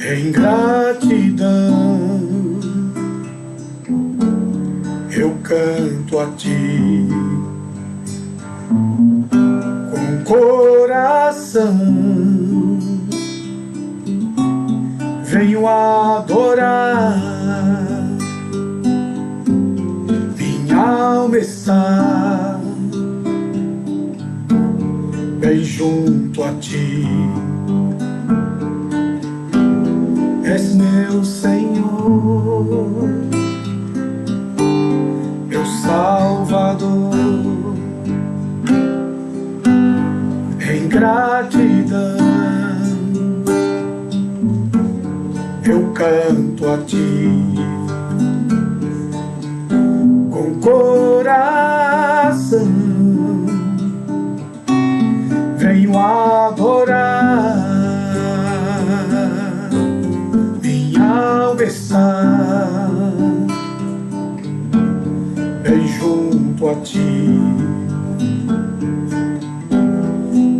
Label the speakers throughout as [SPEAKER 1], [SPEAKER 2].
[SPEAKER 1] Em gratidão eu canto a ti com coração, venho adorar, minha alma está bem junto a ti. És meu Senhor, meu Salvador. Em gratidão eu canto a ti com coração, venho adorar, está bem junto a ti.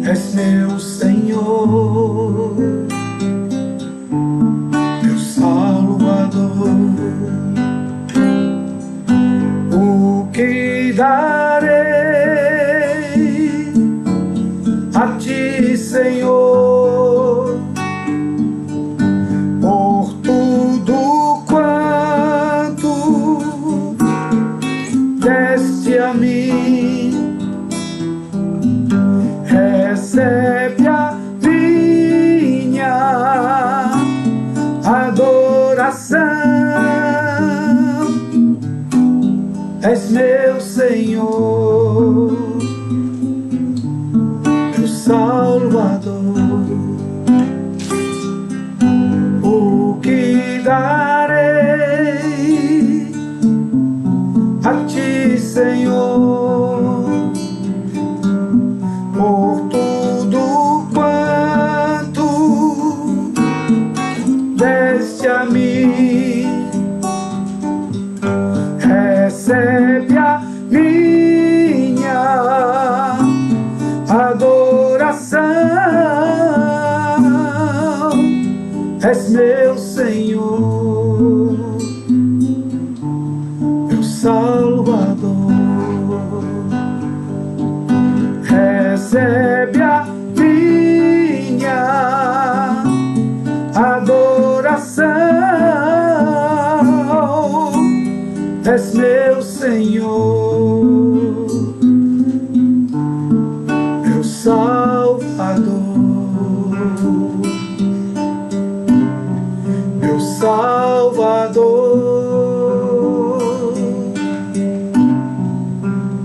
[SPEAKER 1] És meu Senhor, meu Salvador. O que darei a ti, Senhor, por tudo quanto deste a mim? Recebe a minha adoração. És meu Senhor, meu Salvador. O que darei a ti, Senhor, por tudo quanto deste a mim? Recebe a minha adoração. És meu Senhor, meu Salvador. Recebe a minha adoração. És meu Senhor, meu Salvador, meu Salvador,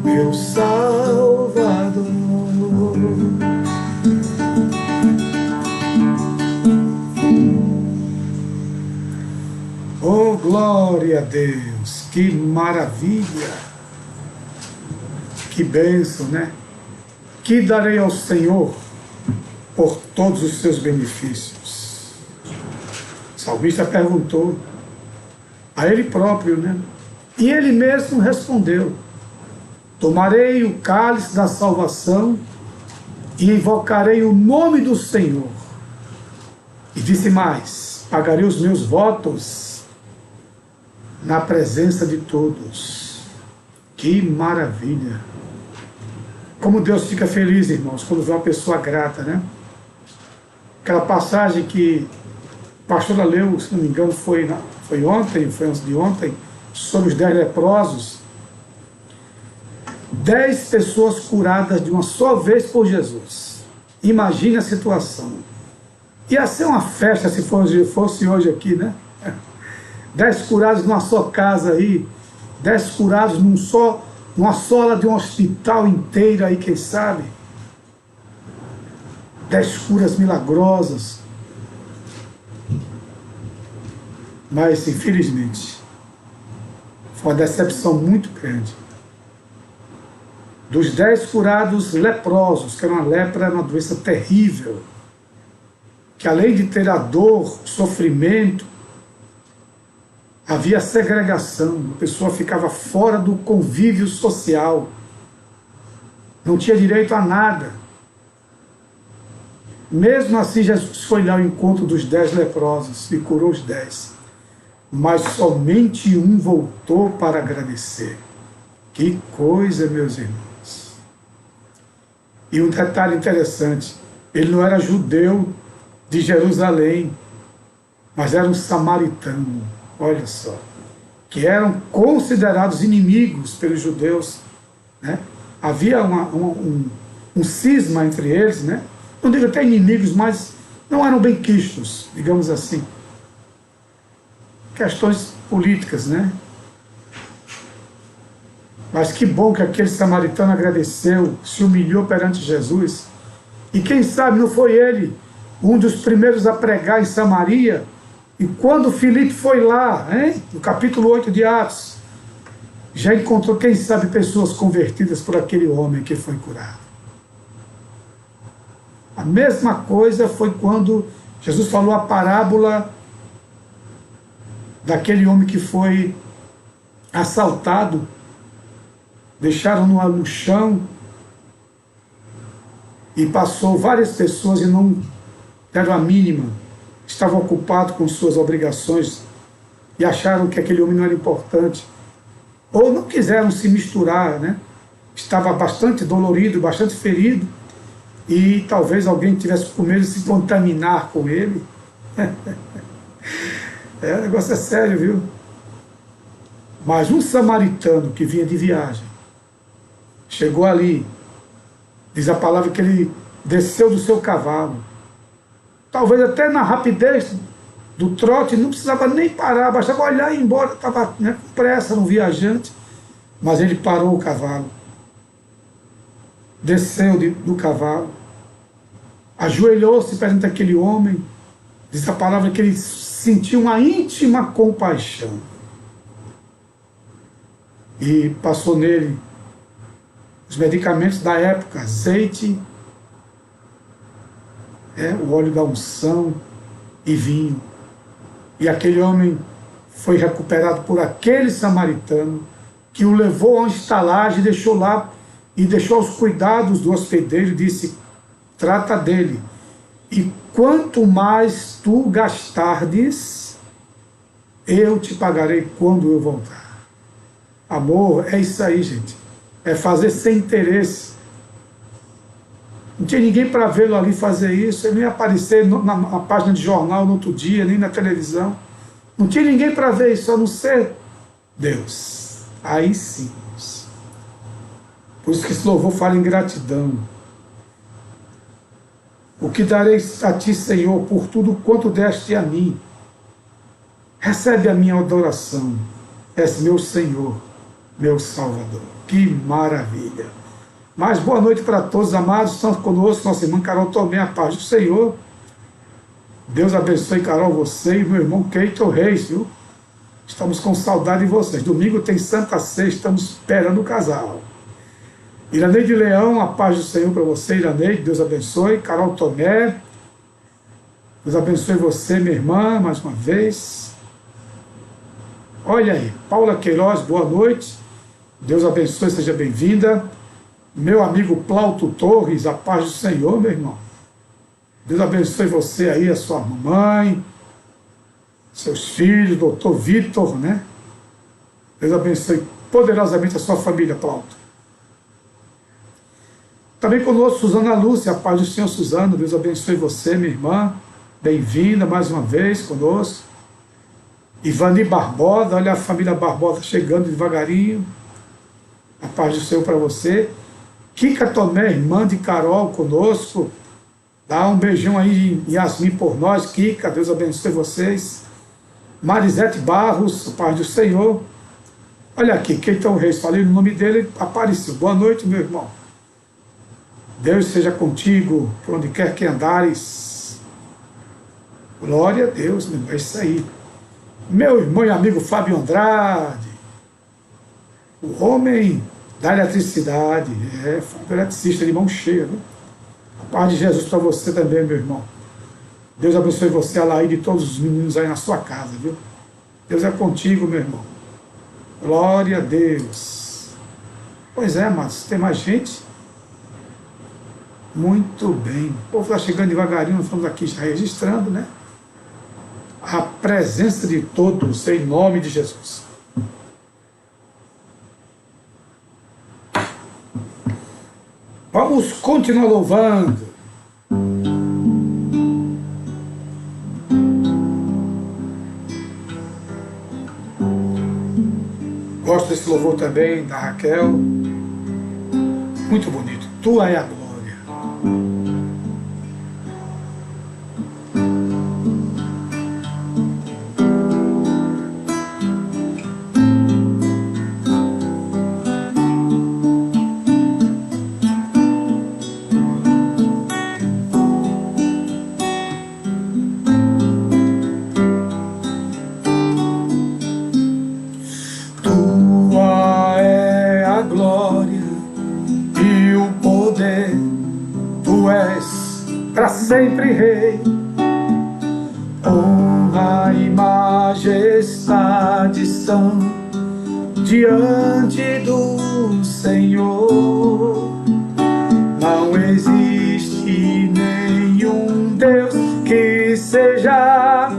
[SPEAKER 1] meu Salvador. Oh, glória a Deus, que maravilha, que bênção, né? Que darei ao Senhor por todos os seus benefícios? O salmista perguntou a ele próprio, né? E ele mesmo respondeu: tomarei o cálice da salvação e invocarei o nome do Senhor. E disse mais: pagarei os meus votos na presença de todos. Que maravilha! Como Deus fica feliz, irmãos, quando vê uma pessoa grata, né? Aquela passagem que a pastora leu, se não me engano, foi ontem, foi antes de ontem, sobre os 10 leprosos. 10 pessoas curadas de uma só vez por Jesus. Imagine a situação. Ia ser uma festa se fosse hoje aqui, né? 10 curados numa só casa aí, 10 curados numa sola de um hospital inteiro aí, quem sabe? 10 curas milagrosas. Mas, infelizmente, foi uma decepção muito grande. Dos 10 curados leprosos, que era uma lepra, era uma doença terrível, que além de ter a dor, o sofrimento, havia segregação, a pessoa ficava fora do convívio social, não tinha direito a nada. Mesmo assim, Jesus foi lá ao encontro dos 10 leprosos e curou os 10. Mas somente um voltou para agradecer. Que coisa, meus irmãos. E um detalhe interessante, ele não era judeu de Jerusalém, mas era um samaritano, olha só, que eram considerados inimigos pelos judeus, né? Havia um cisma entre eles, né? Não digo até inimigos, mas não eram bem quistos, digamos assim. Questões políticas, né? Mas que bom que aquele samaritano agradeceu, se humilhou perante Jesus. E quem sabe não foi ele um dos primeiros a pregar em Samaria? E quando Filipe foi lá, hein, no capítulo 8 de Atos, já encontrou, quem sabe, pessoas convertidas por aquele homem que foi curado. A mesma coisa foi quando Jesus falou a parábola daquele homem que foi assaltado, deixaram-no no chão e passou várias pessoas e não deram a mínima, estavam ocupados com suas obrigações e acharam que aquele homem não era importante, ou não quiseram se misturar, né? Estava bastante dolorido, bastante ferido, e talvez alguém tivesse com medo de se contaminar com ele. O negócio é sério, viu? Mas um samaritano que vinha de viagem, chegou ali, diz a palavra que ele desceu do seu cavalo, talvez até na rapidez do trote, não precisava nem parar, bastava olhar e ir embora, estava, né, com pressa, um viajante, mas ele parou o cavalo, desceu do cavalo, ajoelhou-se perante aquele homem, diz a palavra que ele sentiu uma íntima compaixão, e passou nele os medicamentos da época, azeite, o óleo da unção e vinho. E aquele homem foi recuperado por aquele samaritano que o levou a uma estalagem, deixou lá e deixou aos cuidados do hospedeiro e disse: trata dele, e quanto mais tu gastardes, eu te pagarei quando eu voltar. Amor, é isso aí, gente. É fazer sem interesse. Não tinha ninguém para vê-lo ali fazer isso, ele nem aparecer na página de jornal no outro dia, nem na televisão. Não tinha ninguém para ver isso, a não ser Deus. Aí sim. Por isso que esse louvor fala em gratidão. O que darei a ti, Senhor, por tudo quanto deste a mim? Recebe a minha adoração. És meu Senhor, meu Salvador. Que maravilha! Mas boa noite para todos, amados. Estão conosco, nossa irmã Carol Tomé, a paz do Senhor. Deus abençoe, Carol, você e meu irmão Keiton Reis, viu? Estamos com saudade de vocês. Domingo tem Santa Ceia, estamos esperando o casal. Iraneide Leão, a paz do Senhor para você, Iraneide, Deus abençoe. Carol Tomé, Deus abençoe você, minha irmã, mais uma vez. Olha aí, Paula Queiroz, boa noite. Deus abençoe, seja bem-vinda. Meu amigo Plauto Torres, a paz do Senhor, meu irmão. Deus abençoe você aí, a sua mamãe, seus filhos, doutor Vitor, né? Deus abençoe poderosamente a sua família, Plauto. Também conosco, Suzana Lúcia, a paz do Senhor, Suzana. Deus abençoe você, minha irmã. Bem-vinda mais uma vez conosco. Ivani Barbosa, olha a família Barbosa chegando devagarinho. A paz do Senhor para você. Kika Tomé, irmã de Carol, conosco. Dá um beijão aí, Yasmin, por nós. Kika, Deus abençoe vocês. Marisete Barros, paz do Senhor. Olha aqui, Keitão Reis, falei no nome dele, apareceu. Boa noite, meu irmão. Deus seja contigo, por onde quer que andares. Glória a Deus, meu irmão, é isso aí. Meu irmão e amigo Fábio Andrade, o homem da eletricidade, Fábio eletricista de mão cheia, viu? A paz de Jesus para você também, meu irmão. Deus abençoe você, Alaí, e todos os meninos aí na sua casa, viu? Deus é contigo, meu irmão. Glória a Deus. Pois é, mas tem mais gente? Muito bem. O povo está chegando devagarinho, nós estamos aqui já registrando, né? A presença de todos, em nome de Jesus. Vamos continuar louvando. Gosto desse louvor também, da Raquel. Muito bonito. Tua é a glória. Sempre Rei, honra e majestade são diante do Senhor. Não existe nenhum Deus que seja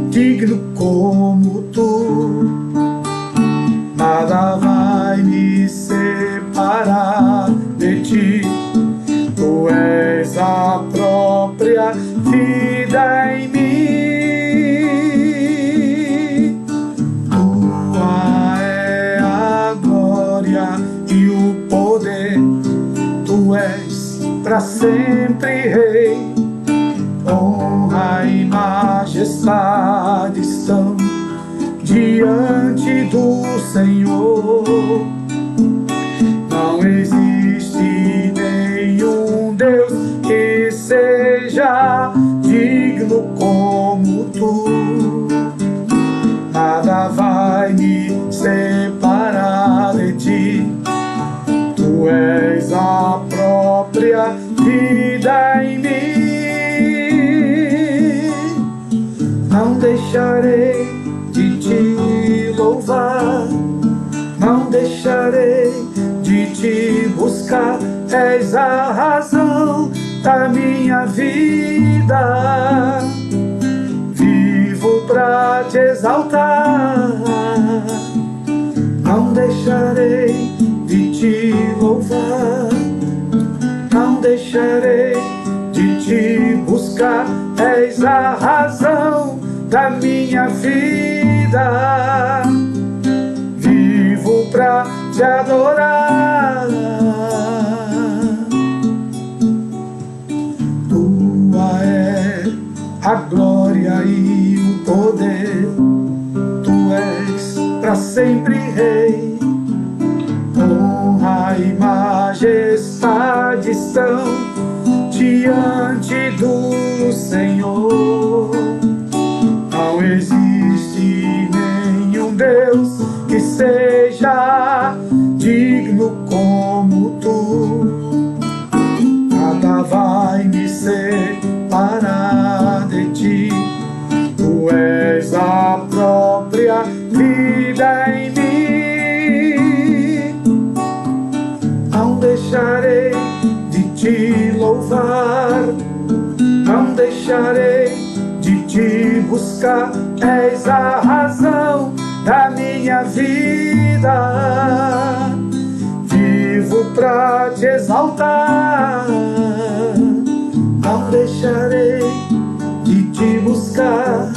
[SPEAKER 1] digno como tu. Nada vai me separar de ti. Tu és a própria vida em mim. Tua é a glória e o poder. Tu és para sempre Rei. Honra e majestade estão diante do Senhor. Não existe nenhum Deus que seja digno como tu. Nada vai me separar de ti. Tu és a própria vida em mim. Não deixarei de te louvar. Não deixarei de te buscar. És a razão da minha vida. Vivo pra te exaltar. Não deixarei de te louvar. Não deixarei de te buscar. És a razão da minha vida. Vivo pra te adorar. Tua é a glória e o poder. Tu és para sempre Rei. Honra e majestade são diante do Senhor. Não existe nenhum Deus que seja digno como tu. Nada vai me separar de ti. Tu és a própria vida em mim. Não deixarei de te louvar. Não deixarei de te buscar. És a razão da minha vida. Vivo pra te exaltar. Não deixarei de te buscar.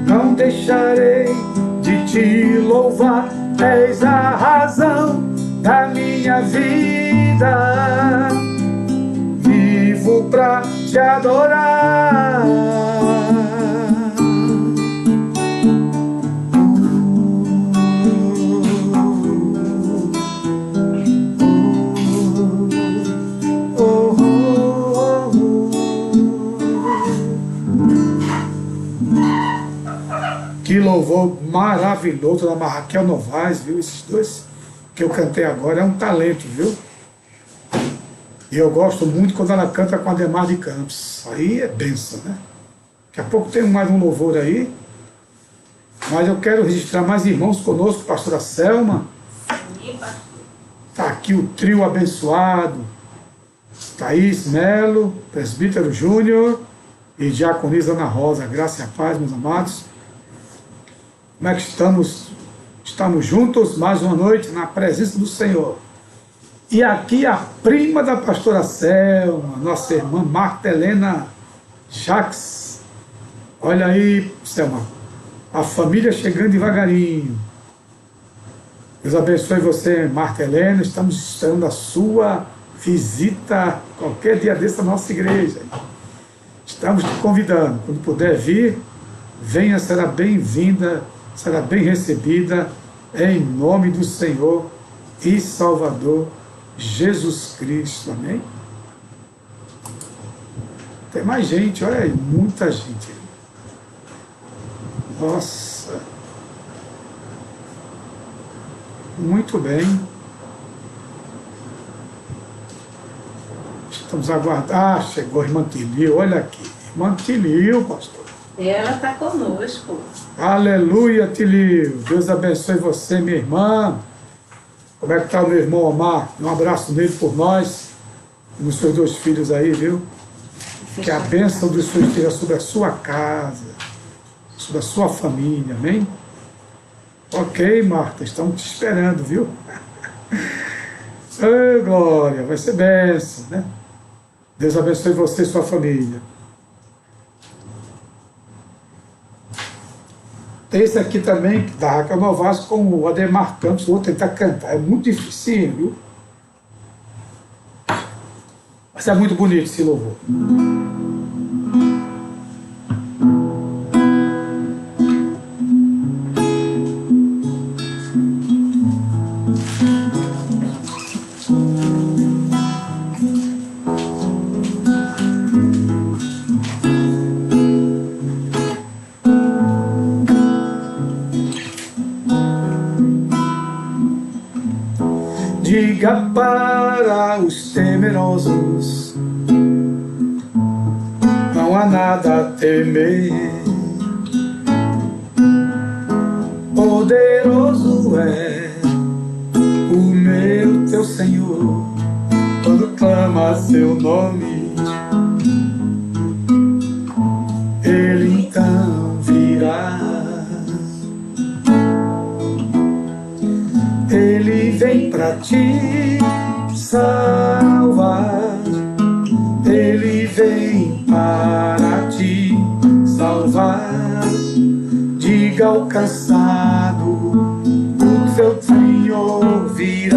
[SPEAKER 1] Não deixarei de te louvar. És a razão da minha vida. Vivo pra te adorar. Que louvor maravilhoso da Raquel Novaes, viu? Esses dois que eu cantei agora é um talento, viu? E eu gosto muito quando ela canta com Ademar de Campos. Aí é bênção, né? Daqui a pouco tem mais um louvor aí. Mas eu quero registrar mais irmãos conosco, pastora Selma. Está aqui o trio abençoado. Thaís Melo, presbítero Júnior e diaconisa Ana Rosa. Graça e a paz, meus amados. Como é que estamos? Estamos juntos mais uma noite na presença do Senhor. E aqui a prima da pastora Selma, nossa irmã Marta Helena Jacques. Olha aí, Selma, a família chegando devagarinho. Deus abençoe você, Marta Helena. Estamos esperando a sua visita qualquer dia desse à nossa igreja. Estamos te convidando. Quando puder vir, venha, será bem-vinda, será bem recebida, em nome do Senhor e Salvador Jesus Cristo. Amém? Tem mais gente, olha aí, muita gente. Nossa. Muito bem. Estamos aguardando. Ah, chegou a irmã Tilio, olha aqui. Irmã Tilio, pastor.
[SPEAKER 2] Ela está conosco.
[SPEAKER 1] Aleluia, Tilio. Deus abençoe você, minha irmã. Como é que está o meu irmão Omar? Um abraço nele por nós. E nos seus dois filhos aí, viu? Que a bênção do Senhor esteja sobre a sua casa, sobre a sua família, amém? Ok, Marta, estamos te esperando, viu? Ô, glória, vai ser bênção, né? Deus abençoe você e sua família. Tem esse aqui também, da Raquel Novaes, com o Ademar Campos. Vou tentar cantar, é muito difícil, viu? Mas é muito bonito esse louvor. Diga para os temerosos, não há nada a temer. Poderoso é o meu teu Senhor, quando clama seu nome, ele então virá. Ele vem pra te salvar, ele vem para te salvar. Diga ao cansado, o teu Senhor virá,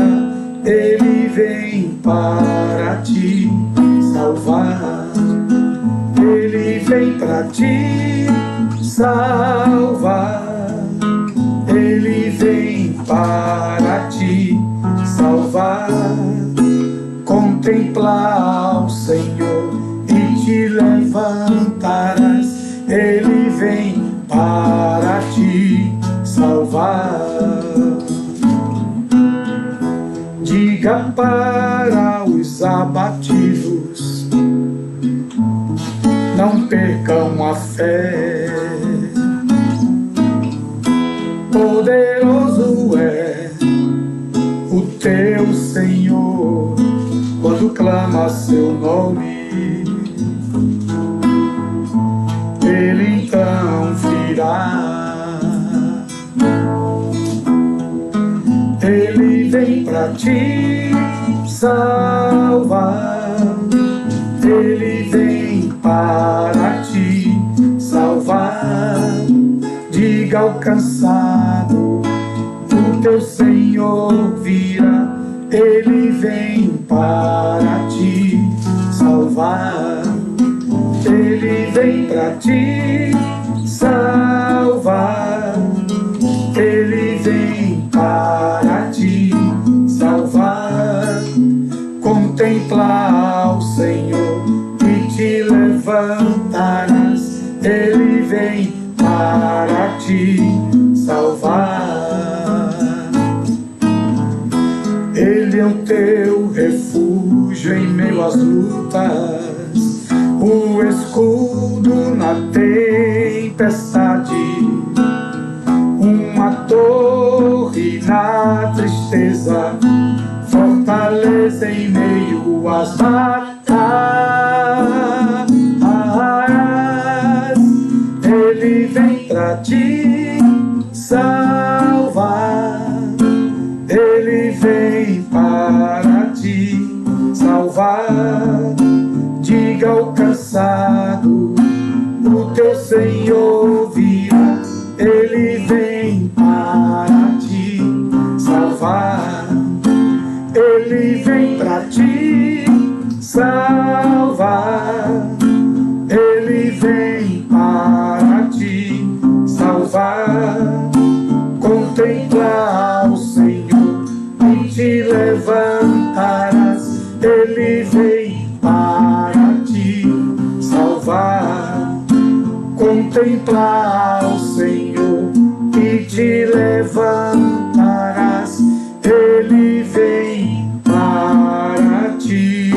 [SPEAKER 1] ele vem para te salvar, ele vem para te salvar, ele vem para te salvar. Contemplar o Senhor e te levantarás, ele vem para te salvar. Diga para os abatidos, não percam a fé. Poderoso é o teu Senhor, quando clama seu nome, ele então virá. Ele vem pra te salvar, ele vem para te salvar. Diga ao cansado, o teu Senhor virá, ele vem para te salvar. vem pra te salvar. Ele vem para te salvar. Contemplar o Senhor e te levantarás. Ele vem para te salvar. Ele é o teu refúgio em meio às lutas, o escudo na tempestade, uma torre na tristeza, fortaleza em meio às batalhas. Ele vem pra te salvar. Ele vem para te salvar. Diga ao cansado, o teu Senhor virá. Ele vem para te salvar. Ele vem para te salvar. Ele vem para te salvar. Contemplar o Senhor e te levantarás. Ele vem para te salvar. Contemplar o Senhor e te levantarás. Ele vem para te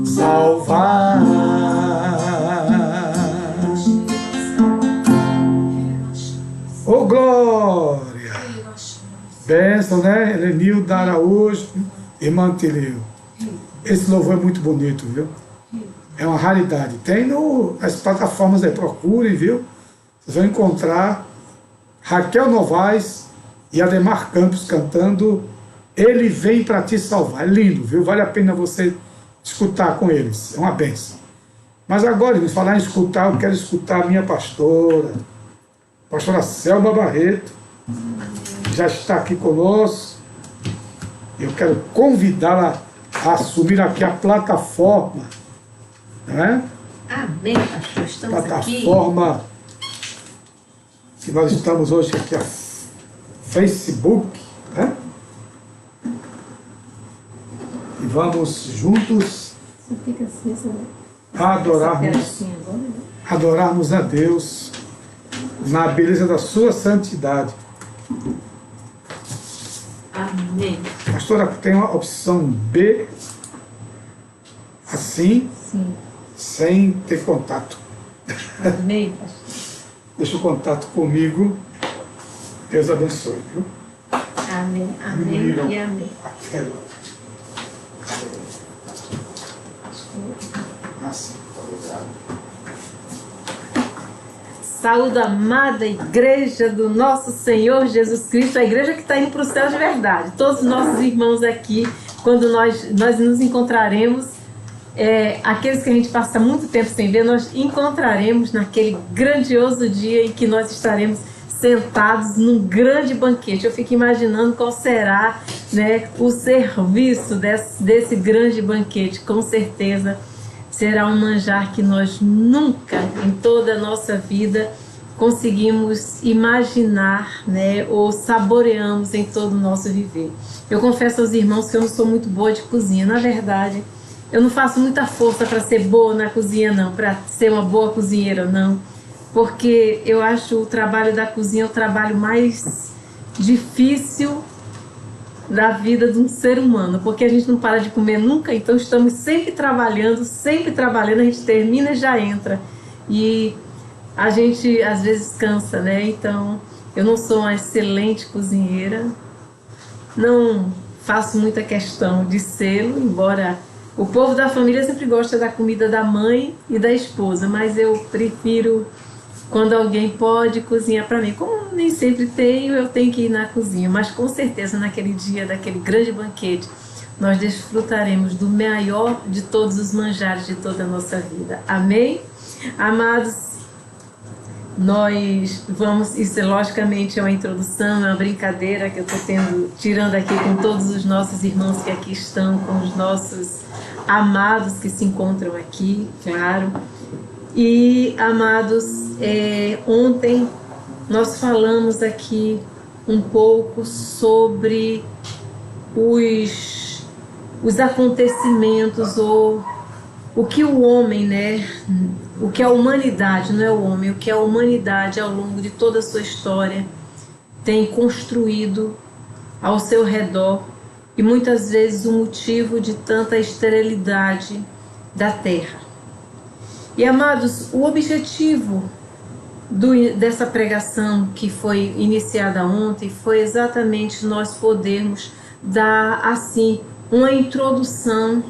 [SPEAKER 1] salvar. Oh, glória! Bênção, né? Helenilda Araújo, irmã Tileu. Esse louvor é muito bonito, viu? É uma raridade. Tem nas plataformas aí, procurem, viu? Vocês vão encontrar Raquel Novaes e Ademar Campos cantando Ele Vem Para Te Salvar. É lindo, viu? Vale a pena você escutar com eles. É uma bênção. Mas agora, em falar em escutar, eu quero escutar a minha pastora Selma Barreto, que já está aqui conosco. Eu quero convidá-la a assumir aqui a plataforma, né?
[SPEAKER 2] Amém, pastor. Estamos
[SPEAKER 1] Plataforma aqui, que nós estamos hoje aqui, a Facebook, né? E vamos juntos adorarmos a Deus na beleza da sua santidade.
[SPEAKER 2] Amém.
[SPEAKER 1] Pastora, tem a opção B, assim,
[SPEAKER 2] sim, sem
[SPEAKER 1] ter contato.
[SPEAKER 2] Amém, pastor.
[SPEAKER 1] Deixa o contato comigo. Deus abençoe, viu?
[SPEAKER 2] Amém, amém e amém.
[SPEAKER 1] Assim, obrigado.
[SPEAKER 2] Saúde, amada igreja do nosso Senhor Jesus Cristo, a igreja que está indo para o céu de verdade. Todos os nossos irmãos aqui, quando nós nos encontraremos, aqueles que a gente passa muito tempo sem ver, nós encontraremos naquele grandioso dia em que nós estaremos sentados num grande banquete. Eu fico imaginando qual será, né, o serviço desse grande banquete. Com certeza será um manjar que nós nunca, em toda a nossa vida, conseguimos imaginar, né, ou saboreamos em todo o nosso viver. Eu confesso aos irmãos que eu não sou muito boa de cozinha. Na verdade, eu não faço muita força para ser boa na cozinha, não, para ser uma boa cozinheira, não. Porque eu acho o trabalho da cozinha o trabalho mais difícil da vida de um ser humano, porque a gente não para de comer nunca, então estamos sempre trabalhando, a gente termina e já entra. E a gente às vezes cansa, né? Então, eu não sou uma excelente cozinheira, não faço muita questão de sê-lo, embora o povo da família sempre gosta da comida da mãe e da esposa, mas eu prefiro quando alguém pode cozinhar para mim. Como nem sempre tenho, eu tenho que ir na cozinha, mas com certeza naquele dia, daquele grande banquete, nós desfrutaremos do maior de todos os manjares de toda a nossa vida. Amém? Amados, nós vamos, isso logicamente é uma introdução, é uma brincadeira que eu estou tirando aqui com todos os nossos irmãos que aqui estão, com os nossos amados que se encontram aqui, claro. E, amados, ontem nós falamos aqui um pouco sobre os acontecimentos, ou o que o homem, né, o que a humanidade, não é o homem, o que a humanidade ao longo de toda a sua história tem construído ao seu redor, e muitas vezes o motivo de tanta esterilidade da terra. E, amados, o objetivo dessa pregação que foi iniciada ontem foi exatamente nós podermos dar, assim, uma introdução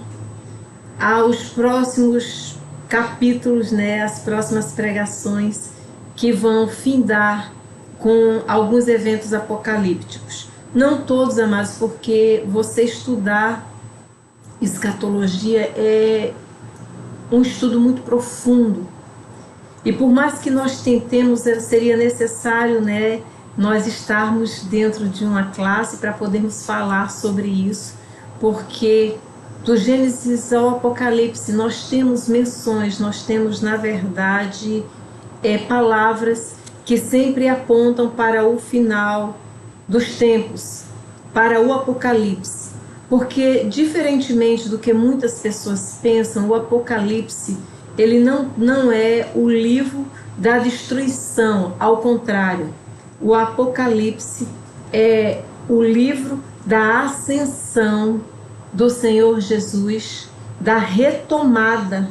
[SPEAKER 2] aos próximos capítulos, né, as próximas pregações que vão findar com alguns eventos apocalípticos. Não todos, amados, porque você estudar escatologia é um estudo muito profundo. E por mais que nós tentemos, seria necessário, né, nós estarmos dentro de uma classe para podermos falar sobre isso, porque do Gênesis ao Apocalipse nós temos menções, nós temos, na verdade, palavras que sempre apontam para o final dos tempos, para o Apocalipse. Porque, diferentemente do que muitas pessoas pensam, o Apocalipse ele não é o livro da destruição, ao contrário, o Apocalipse é o livro da ascensão do Senhor Jesus, da retomada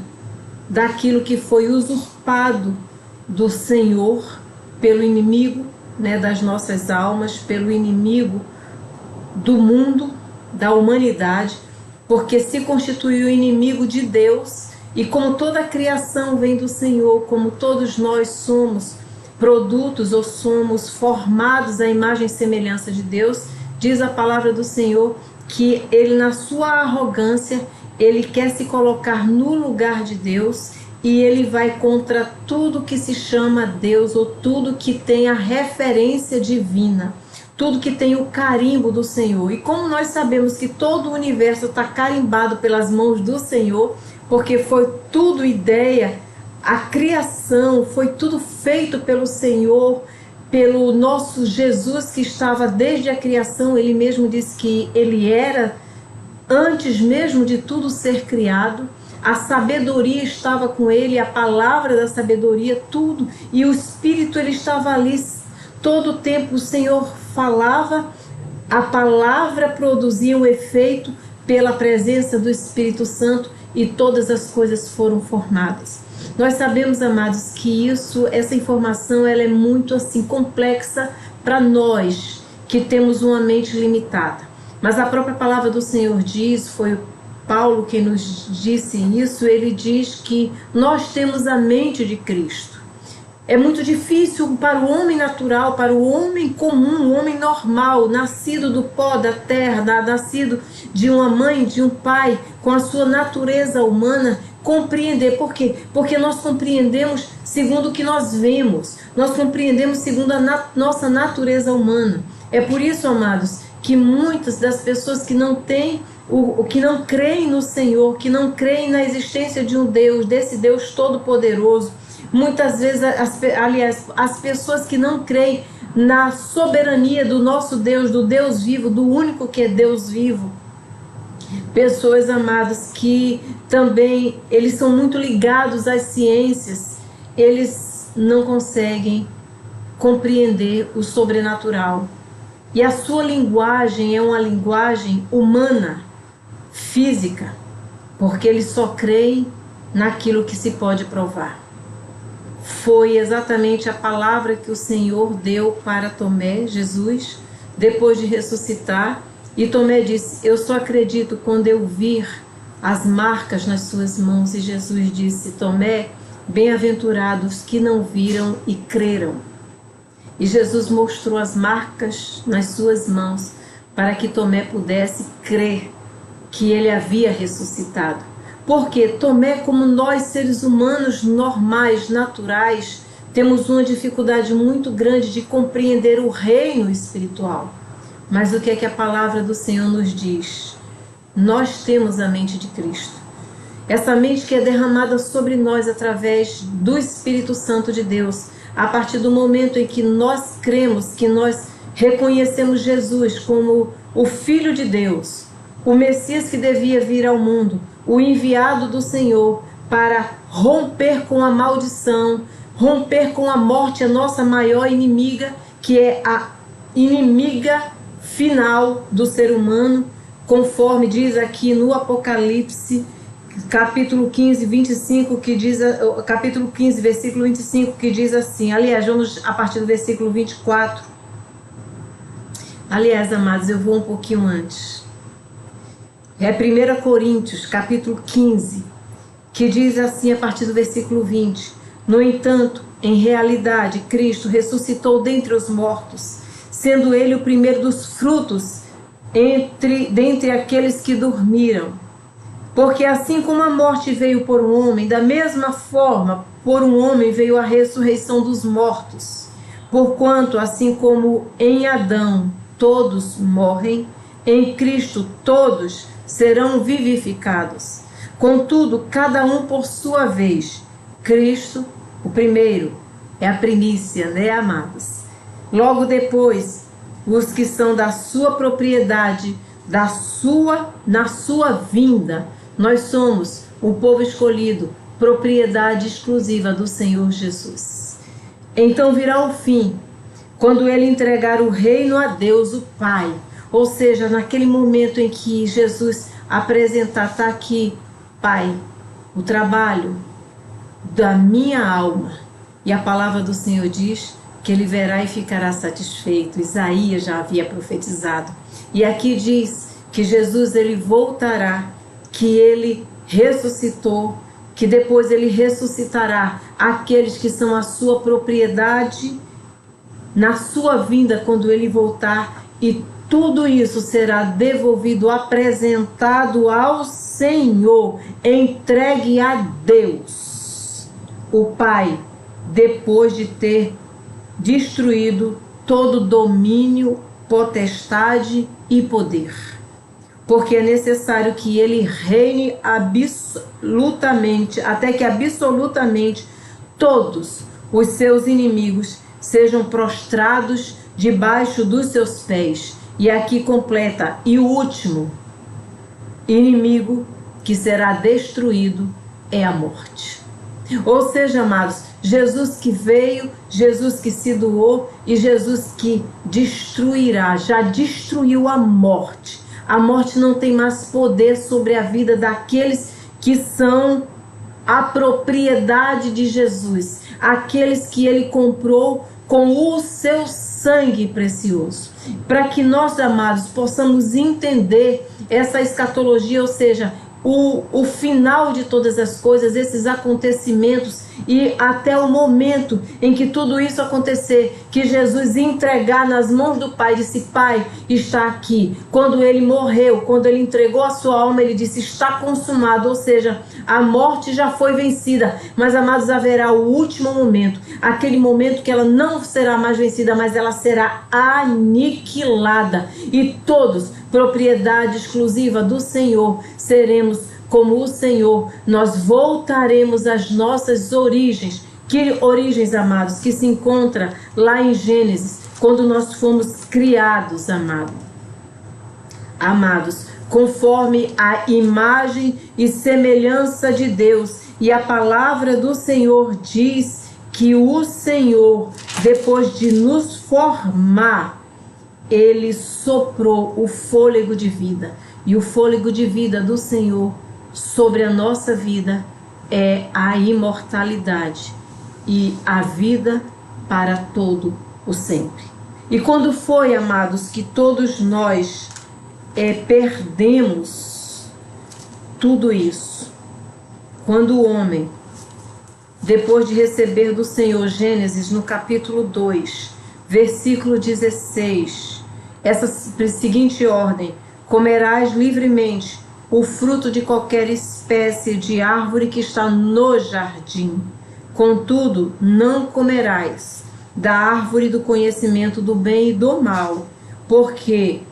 [SPEAKER 2] daquilo que foi usurpado do Senhor pelo inimigo, né, das nossas almas, pelo inimigo do mundo, da humanidade, porque se constituiu inimigo de Deus. E como toda a criação vem do Senhor, como todos nós somos produtos ou somos formados à imagem e semelhança de Deus, diz a palavra do Senhor que ele, na sua arrogância, ele quer se colocar no lugar de Deus, e ele vai contra tudo que se chama Deus, ou tudo que tem a referência divina, tudo que tem o carimbo do Senhor. E como nós sabemos que todo o universo está carimbado pelas mãos do Senhor, porque foi tudo ideia, a criação foi tudo feito pelo Senhor, pelo nosso Jesus que estava desde a criação. Ele mesmo disse que ele era antes mesmo de tudo ser criado. A sabedoria estava com ele, a palavra da sabedoria, tudo, e o Espírito ele estava ali todo o tempo. O Senhor falava, a palavra produzia um efeito pela presença do Espírito Santo, e todas as coisas foram formadas. Nós sabemos, amados, que essa informação ela é muito assim complexa para nós que temos uma mente limitada. Mas a própria palavra do Senhor diz, foi Paulo quem nos disse isso, ele diz que nós temos a mente de Cristo. É muito difícil para o homem natural, para o homem comum, o homem normal, nascido do pó da terra, nascido de uma mãe, de um pai, com a sua natureza humana, compreender. Por quê? Porque nós compreendemos segundo o que nós vemos, nós compreendemos segundo a nossa natureza humana. É por isso, amados, que muitas das pessoas que não têm, que não creem no Senhor, que não creem na existência de um Deus, desse Deus todo-poderoso, muitas vezes, aliás, as pessoas que não creem na soberania do nosso Deus, do Deus vivo, do único que é Deus vivo, pessoas, amadas, que também eles são muito ligados às ciências, eles não conseguem compreender o sobrenatural. E a sua linguagem é uma linguagem humana, física, porque eles só creem naquilo que se pode provar. Foi exatamente a palavra que o Senhor deu para Tomé, Jesus, depois de ressuscitar. E Tomé disse: eu só acredito quando eu vir as marcas nas suas mãos. E Jesus disse: Tomé, bem-aventurados que não viram e creram. E Jesus mostrou as marcas nas suas mãos para que Tomé pudesse crer que ele havia ressuscitado. Porque Tomé, como nós seres humanos normais, naturais, temos uma dificuldade muito grande de compreender o reino espiritual. Mas o que é que a palavra do Senhor nos diz? Nós temos a mente de Cristo. essa mente que é derramada sobre nós através do Espírito Santo de Deus, a partir do momento em que nós cremos, que nós reconhecemos Jesus como o Filho de Deus, o Messias que devia vir ao mundo, o enviado do Senhor para romper com a maldição, romper com a morte, a nossa maior inimiga, que é a inimiga final do ser humano, conforme diz aqui no Apocalipse, capítulo 15, 25, que diz, capítulo 15, versículo 25, que diz assim, aliás, vamos a partir do versículo 24. Aliás, amados, eu vou um pouquinho antes. É 1 Coríntios, capítulo 15, que diz assim a partir do versículo 20. No entanto, em realidade, Cristo ressuscitou dentre os mortos, sendo ele o primeiro dos frutos dentre aqueles que dormiram. Porque assim como a morte veio por um homem, da mesma forma, por um homem veio a ressurreição dos mortos. Porquanto, assim como em Adão todos morrem, em Cristo todos serão vivificados. Contudo, cada um por sua vez. Cristo, o primeiro, é a primícia, né, amados? Logo depois, os que são da sua propriedade, na sua vinda. Nós somos o povo escolhido, propriedade exclusiva do Senhor Jesus. Então virá o fim, quando ele entregar o reino a Deus, o Pai. Ou seja, naquele momento em que Jesus apresentar, está aqui, Pai, o trabalho da minha alma. E a palavra do Senhor diz que ele verá e ficará satisfeito. Isaías já havia profetizado. E aqui diz que Jesus ele voltará, que ele ressuscitou, que depois ele ressuscitará aqueles que são a sua propriedade na sua vinda quando ele voltar, e tudo isso será devolvido, apresentado ao Senhor, entregue a Deus, o Pai, depois de ter destruído todo domínio, potestade e poder. Porque é necessário que ele reine absolutamente, até que absolutamente todos os seus inimigos sejam prostrados debaixo dos seus pés. E aqui completa, e o último inimigo que será destruído é a morte. Ou seja, amados, Jesus que veio, Jesus que se doou e Jesus que destruirá, já destruiu a morte. A morte não tem mais poder sobre a vida daqueles que são a propriedade de Jesus, aqueles que ele comprou com o seu sangue precioso. Para que nós, amados, possamos entender essa escatologia, ou seja, o final de todas as coisas, esses acontecimentos, e até o momento em que tudo isso acontecer, que Jesus entregar nas mãos do Pai, disse, Pai, está aqui. Quando ele morreu, quando ele entregou a sua alma, ele disse, está consumado, ou seja, a morte já foi vencida, mas, amados, haverá o último momento, aquele momento que ela não será mais vencida, mas ela será aniquilada, e todos, propriedade exclusiva do Senhor, seremos como o Senhor. Nós voltaremos às nossas origens. Que origens, amados? Que se encontra lá em Gênesis, quando nós fomos criados, amados, conforme a imagem e semelhança de Deus. E a palavra do Senhor diz que o Senhor, depois de nos formar, ele soprou o fôlego de vida. E o fôlego de vida do Senhor sobre a nossa vida é a imortalidade e a vida para todo o sempre. E quando foi, amados, que todos nós perdemos tudo isso? Quando o homem, depois de receber do Senhor, Gênesis no capítulo 2, versículo 16, essa seguinte ordem: comerás livremente o fruto de qualquer espécie de árvore que está no jardim. Contudo, não comerás da árvore do conhecimento do bem e do mal, porque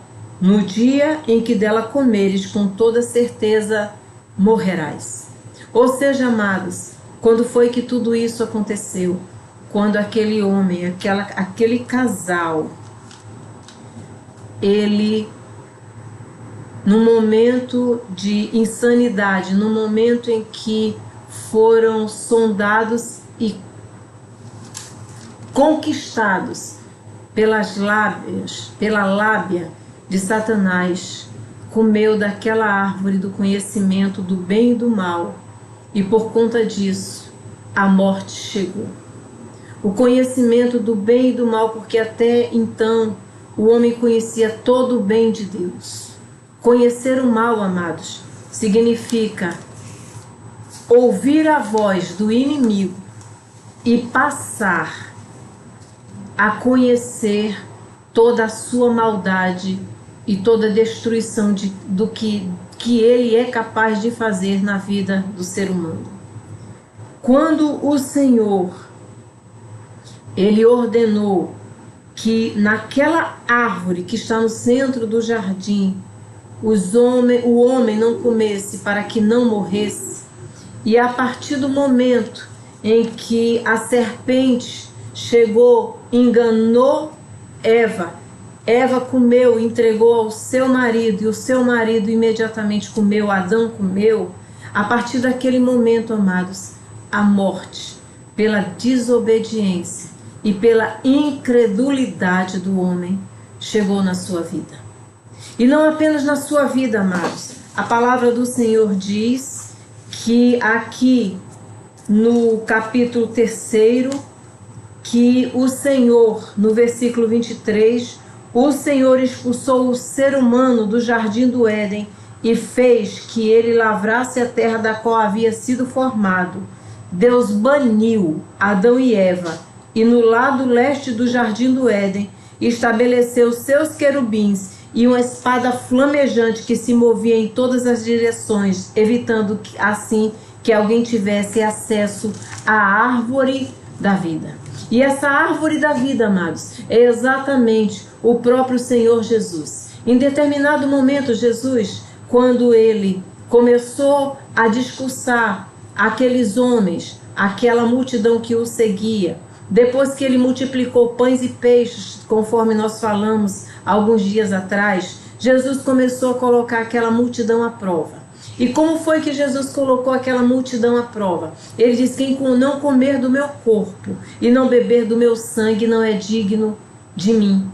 [SPEAKER 2] no dia em que dela comeres, com toda certeza morrerás. Ou seja, amados, quando foi que tudo isso aconteceu? Quando aquele homem, aquele casal, ele, no momento de insanidade, no momento em que foram sondados e conquistados pela lábia de Satanás, comeu daquela árvore do conhecimento do bem e do mal, e por conta disso a morte chegou. O conhecimento do bem e do mal, porque até então o homem conhecia todo o bem de Deus. Conhecer o mal, amados, significa ouvir a voz do inimigo e passar a conhecer toda a sua maldade e toda a destruição do que ele é capaz de fazer na vida do ser humano. Quando o Senhor, ele ordenou que naquela árvore que está no centro do jardim, o homem não comesse para que não morresse, e a partir do momento em que a serpente chegou, enganou Eva comeu, entregou ao seu marido, e o seu marido imediatamente comeu, Adão comeu. A partir daquele momento, amados, a morte, pela desobediência e pela incredulidade do homem, chegou na sua vida. E não apenas na sua vida, amados. A palavra do Senhor diz que aqui no capítulo 3, que o Senhor, no versículo 23, o Senhor expulsou o ser humano do jardim do Éden e fez que ele lavrasse a terra da qual havia sido formado. Deus baniu Adão e Eva, e no lado leste do jardim do Éden estabeleceu seus querubins e uma espada flamejante que se movia em todas as direções, evitando assim que alguém tivesse acesso à árvore da vida. E essa árvore da vida, amados, é exatamente o próprio Senhor Jesus. Em determinado momento, Jesus, quando ele começou a discursar aqueles homens, aquela multidão que o seguia, depois que ele multiplicou pães e peixes, conforme nós falamos alguns dias atrás, Jesus começou a colocar aquela multidão à prova. E como foi que Jesus colocou aquela multidão à prova? Ele diz: quem não comer do meu corpo e não beber do meu sangue não é digno de mim,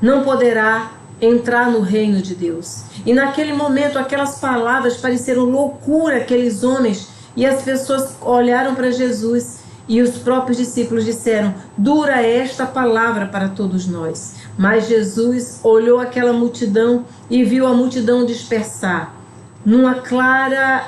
[SPEAKER 2] não poderá entrar no reino de Deus. E naquele momento aquelas palavras pareceram loucura àqueles homens, e as pessoas olharam para Jesus, e os próprios discípulos disseram: dura é esta palavra para todos nós. Mas Jesus olhou aquela multidão e viu a multidão dispersar, numa clara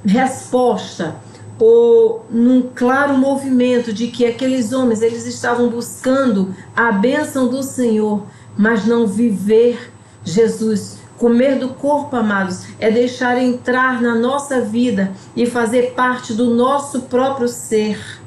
[SPEAKER 2] resposta, ou num claro movimento de que aqueles homens, eles estavam buscando a bênção do Senhor, mas não viver Jesus. Comer do corpo, amados, é deixar entrar na nossa vida e fazer parte do nosso próprio ser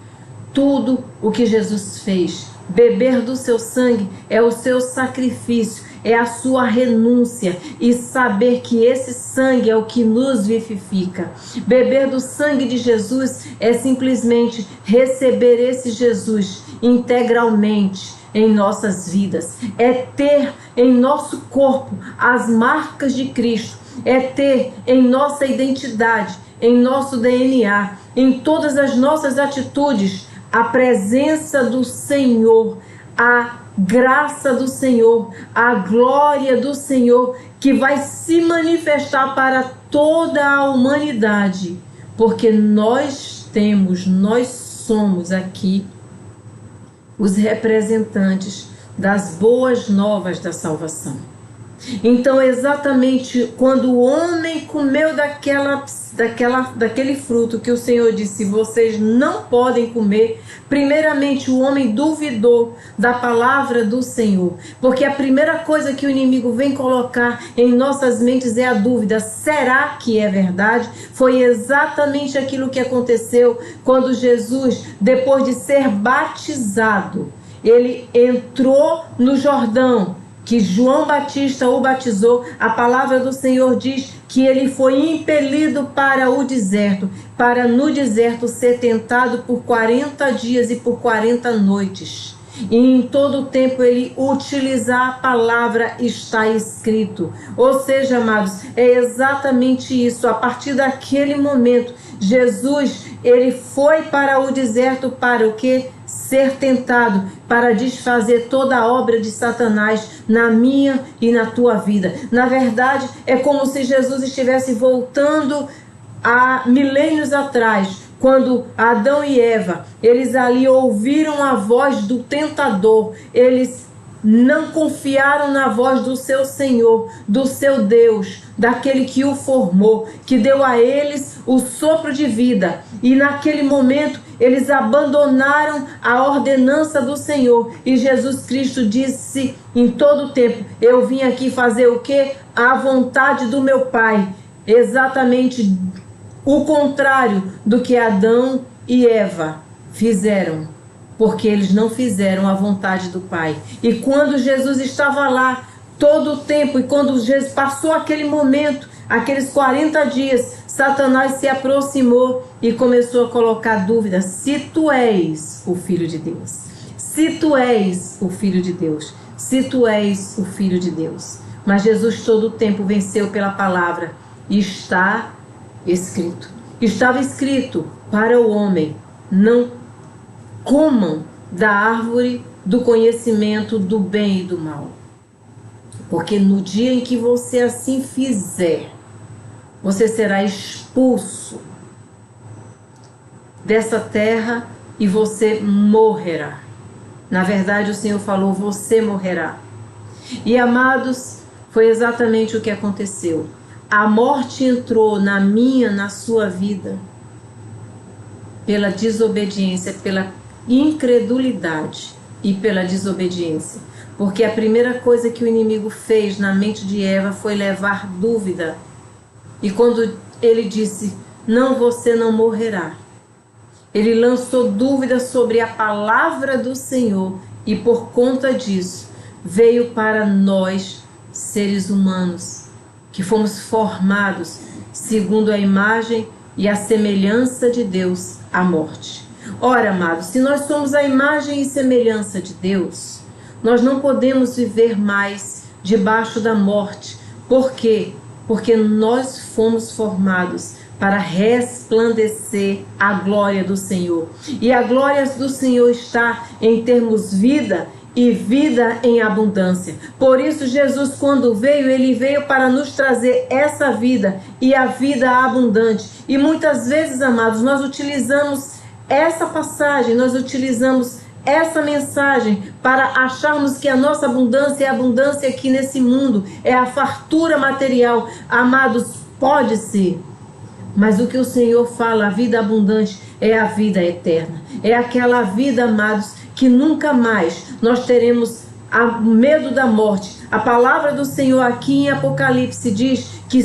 [SPEAKER 2] tudo o que Jesus fez. Beber do seu sangue é o seu sacrifício, é a sua renúncia, e saber que esse sangue é o que nos vivifica. Beber do sangue de Jesus é simplesmente receber esse Jesus integralmente em nossas vidas, é ter em nosso corpo as marcas de Cristo, é ter em nossa identidade, em nosso DNA, em todas as nossas atitudes, a presença do Senhor, a graça do Senhor, a glória do Senhor, que vai se manifestar para toda a humanidade, porque nós somos aqui os representantes das boas novas da salvação. Então, exatamente quando o homem comeu daquele fruto que o Senhor disse: vocês não podem comer, primeiramente o homem duvidou da palavra do Senhor, porque a primeira coisa que o inimigo vem colocar em nossas mentes é a dúvida: será que é verdade? Foi exatamente aquilo que aconteceu quando Jesus, depois de ser batizado, ele entrou no Jordão, que João Batista o batizou, a palavra do Senhor diz que ele foi impelido para o deserto, para no deserto ser tentado por 40 dias e por 40 noites. E em todo o tempo ele utilizar a palavra está escrito. Ou seja, amados, é exatamente isso. A partir daquele momento, Jesus, ele foi para o deserto para o quê? Ser tentado, para desfazer toda a obra de Satanás na minha e na tua vida. Na verdade, é como se Jesus estivesse voltando há milênios atrás, quando Adão e Eva, eles ali ouviram a voz do tentador, eles não confiaram na voz do seu Senhor, do seu Deus, daquele que o formou, que deu a eles o sopro de vida. E naquele momento eles abandonaram a ordenança do Senhor. E Jesus Cristo disse em todo o tempo: eu vim aqui fazer o quê? A vontade do meu Pai. Exatamente o contrário do que Adão e Eva fizeram, porque eles não fizeram a vontade do Pai. E quando Jesus estava lá todo o tempo, e quando Jesus passou aquele momento, aqueles 40 dias, Satanás se aproximou e começou a colocar dúvidas: se tu és o Filho de Deus, se tu és o Filho de Deus, se tu és o Filho de Deus. Mas Jesus todo o tempo venceu pela palavra. E está escrito. Estava escrito para o homem: não comam da árvore do conhecimento do bem e do mal. Porque no dia em que você assim fizer, você será expulso dessa terra e você morrerá. Na verdade, o Senhor falou: você morrerá. E, amados, foi exatamente o que aconteceu. A morte entrou na minha, na sua vida, pela desobediência, pela incredulidade e pela desobediência. Porque a primeira coisa que o inimigo fez na mente de Eva foi levar dúvida. E quando ele disse: não, você não morrerá, ele lançou dúvida sobre a palavra do Senhor. E por conta disso, veio para nós, seres humanos, que fomos formados segundo a imagem e a semelhança de Deus, a morte. Ora, amados, se nós somos a imagem e semelhança de Deus, nós não podemos viver mais debaixo da morte. Por quê? Porque nós fomos formados para resplandecer a glória do Senhor. E a glória do Senhor está em termos vida e vida em abundância. Por isso Jesus, quando veio, ele veio para nos trazer essa vida e a vida abundante. E muitas vezes, amados, nós utilizamos essa passagem, nós utilizamos essa mensagem para acharmos que a nossa abundância é a abundância aqui nesse mundo, é a fartura material. Amados, pode ser, mas o que o Senhor fala, a vida abundante, é a vida eterna. É aquela vida, amados, que nunca mais nós teremos medo da morte. A palavra do Senhor aqui em Apocalipse diz que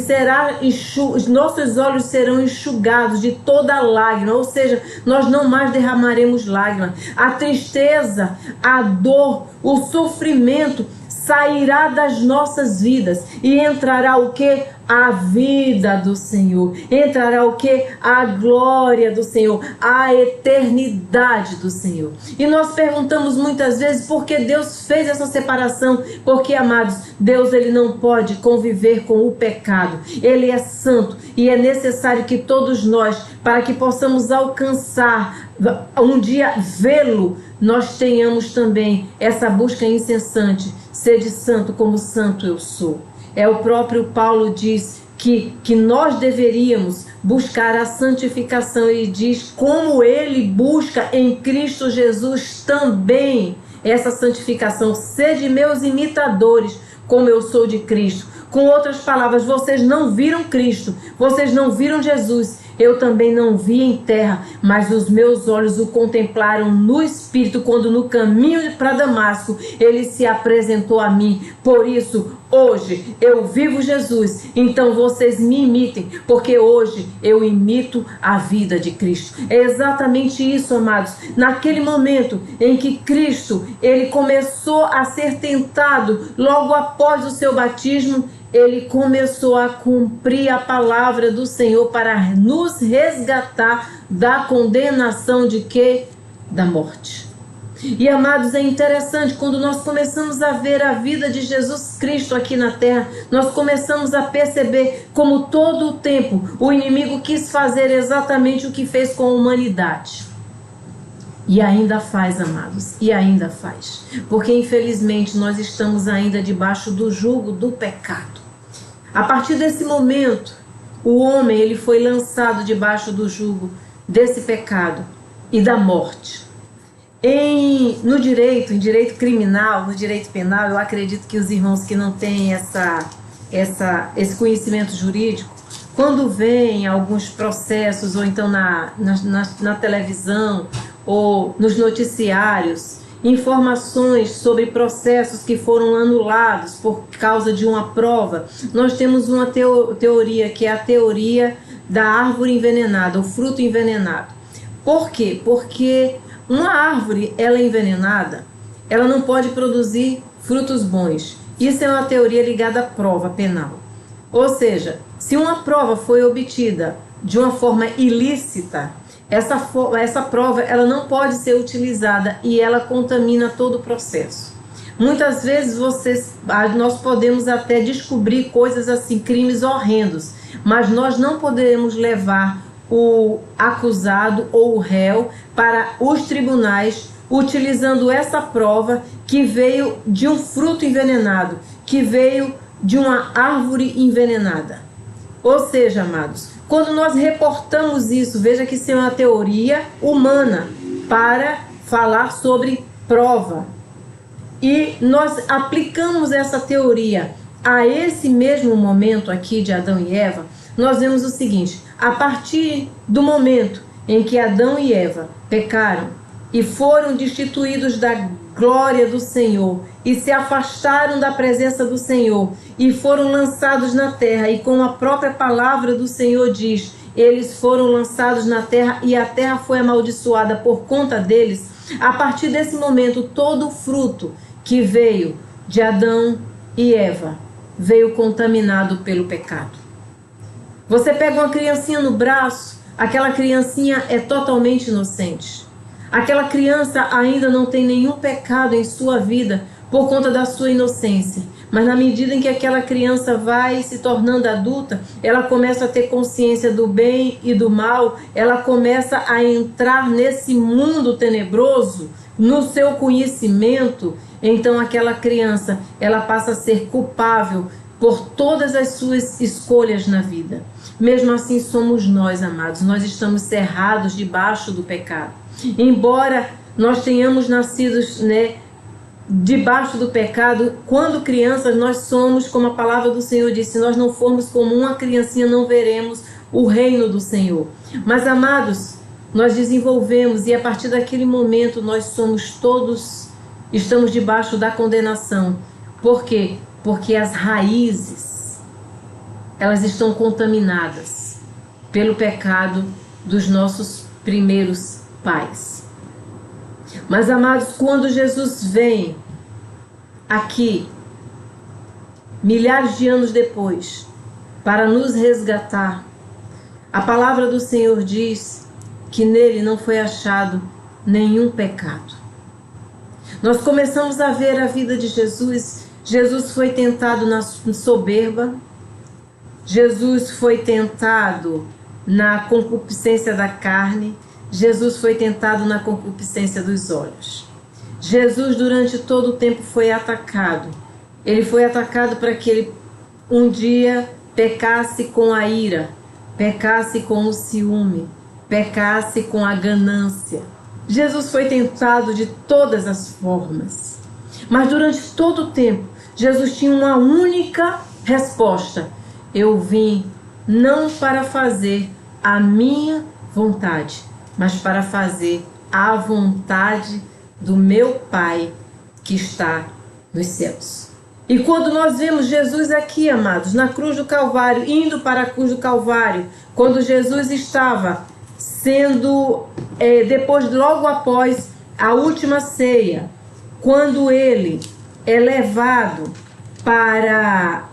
[SPEAKER 2] nossos olhos serão enxugados de toda lágrima, ou seja, nós não mais derramaremos lágrimas. A tristeza, a dor, o sofrimento sairá das nossas vidas e entrará o que? A vida do Senhor. Entrará o que? A glória do Senhor, a eternidade do Senhor. E nós perguntamos muitas vezes por que Deus fez essa separação. Porque, amados, Deus, ele não pode conviver com o pecado. Ele é santo e é necessário que todos nós, para que possamos alcançar um dia vê-lo, nós tenhamos também essa busca incessante. Sede santo como santo eu sou. É o próprio Paulo diz que nós deveríamos buscar a santificação. E diz como ele busca em Cristo Jesus também essa santificação. Sede meus imitadores como eu sou de Cristo. Com outras palavras, vocês não viram Cristo, vocês não viram Jesus. Eu também não vi em terra, mas os meus olhos o contemplaram no Espírito, quando no caminho para Damasco ele se apresentou a mim. Por isso, hoje eu vivo Jesus, então vocês me imitem, porque hoje eu imito a vida de Cristo. É exatamente isso, amados. Naquele momento em que Cristo, ele começou a ser tentado, logo após o seu batismo, ele começou a cumprir a palavra do Senhor para nos resgatar da condenação de quê? Da morte. E, amados, é interessante, quando nós começamos a ver a vida de Jesus Cristo aqui na terra, nós começamos a perceber como todo o tempo o inimigo quis fazer exatamente o que fez com a humanidade. E ainda faz, amados, e ainda faz. Porque, infelizmente, nós estamos ainda debaixo do jugo do pecado. A partir desse momento, o homem ele foi lançado debaixo do jugo desse pecado e da morte. Em direito criminal, no direito penal, eu acredito que os irmãos que não têm esse conhecimento jurídico, quando veem alguns processos, ou então na televisão, ou nos noticiários, informações sobre processos que foram anulados por causa de uma prova, nós temos uma teoria, que é a teoria da árvore envenenada, o fruto envenenado. Por quê? Porque uma árvore, ela é envenenada, ela não pode produzir frutos bons. Isso é uma teoria ligada à prova penal. Ou seja, se uma prova foi obtida de uma forma ilícita, essa prova ela não pode ser utilizada e ela contamina todo o processo. Muitas vezes nós podemos até descobrir coisas assim, crimes horrendos, mas nós não podemos levar o acusado ou o réu para os tribunais utilizando essa prova que veio de um fruto envenenado, que veio de uma árvore envenenada. Ou seja, amados, quando nós reportamos isso, veja que isso é uma teoria humana para falar sobre prova. E nós aplicamos essa teoria a esse mesmo momento aqui de Adão e Eva, nós vemos o seguinte: a partir do momento em que Adão e Eva pecaram e foram destituídos da glória do Senhor e se afastaram da presença do Senhor e foram lançados na terra, e como a própria palavra do Senhor diz, eles foram lançados na terra e a terra foi amaldiçoada por conta deles. A partir desse momento, todo o fruto que veio de Adão e Eva veio contaminado pelo pecado. Você pega uma criancinha no braço, aquela criancinha é totalmente inocente. Aquela criança ainda não tem nenhum pecado em sua vida por conta da sua inocência. Mas na medida em que aquela criança vai se tornando adulta, ela começa a ter consciência do bem e do mal, ela começa a entrar nesse mundo tenebroso, no seu conhecimento. Então aquela criança, ela passa a ser culpável por todas as suas escolhas na vida. Mesmo assim somos nós, amados, nós estamos cerrados debaixo do pecado. Embora nós tenhamos nascido, debaixo do pecado, quando crianças nós somos, como a palavra do Senhor disse, se nós não formos como uma criancinha, não veremos o reino do Senhor. Mas, amados, nós desenvolvemos e a partir daquele momento nós estamos debaixo da condenação. Por quê? Porque as raízes, elas estão contaminadas pelo pecado dos nossos primeiros pais. Mas, amados, quando Jesus vem aqui, milhares de anos depois, para nos resgatar, a palavra do Senhor diz que nele não foi achado nenhum pecado. Nós começamos a ver a vida de Jesus. Jesus foi tentado na soberba, Jesus foi tentado na concupiscência da carne, Jesus foi tentado na concupiscência dos olhos. Jesus, durante todo o tempo, foi atacado. Ele foi atacado para que ele um dia pecasse com a ira, pecasse com o ciúme, pecasse com a ganância. Jesus foi tentado de todas as formas. Mas durante todo o tempo, Jesus tinha uma única resposta: eu vim não para fazer a minha vontade, mas para fazer a vontade do meu Pai que está nos céus. E quando nós vemos Jesus aqui, amados, na cruz do Calvário, indo para a cruz do Calvário, quando Jesus estava sendo, depois, logo após a última ceia, quando ele é levado para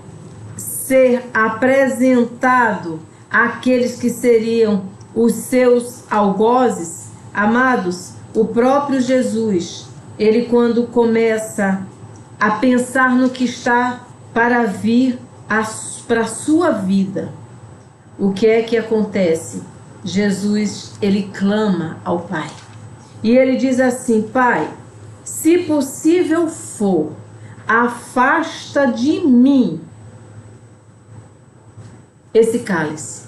[SPEAKER 2] ser apresentado àqueles que seriam os seus algozes, amados, o próprio Jesus, ele quando começa a pensar no que está para vir para a sua vida, o que é que acontece? Jesus, ele clama ao Pai. E ele diz assim: Pai, se possível for, afasta de mim esse cálice.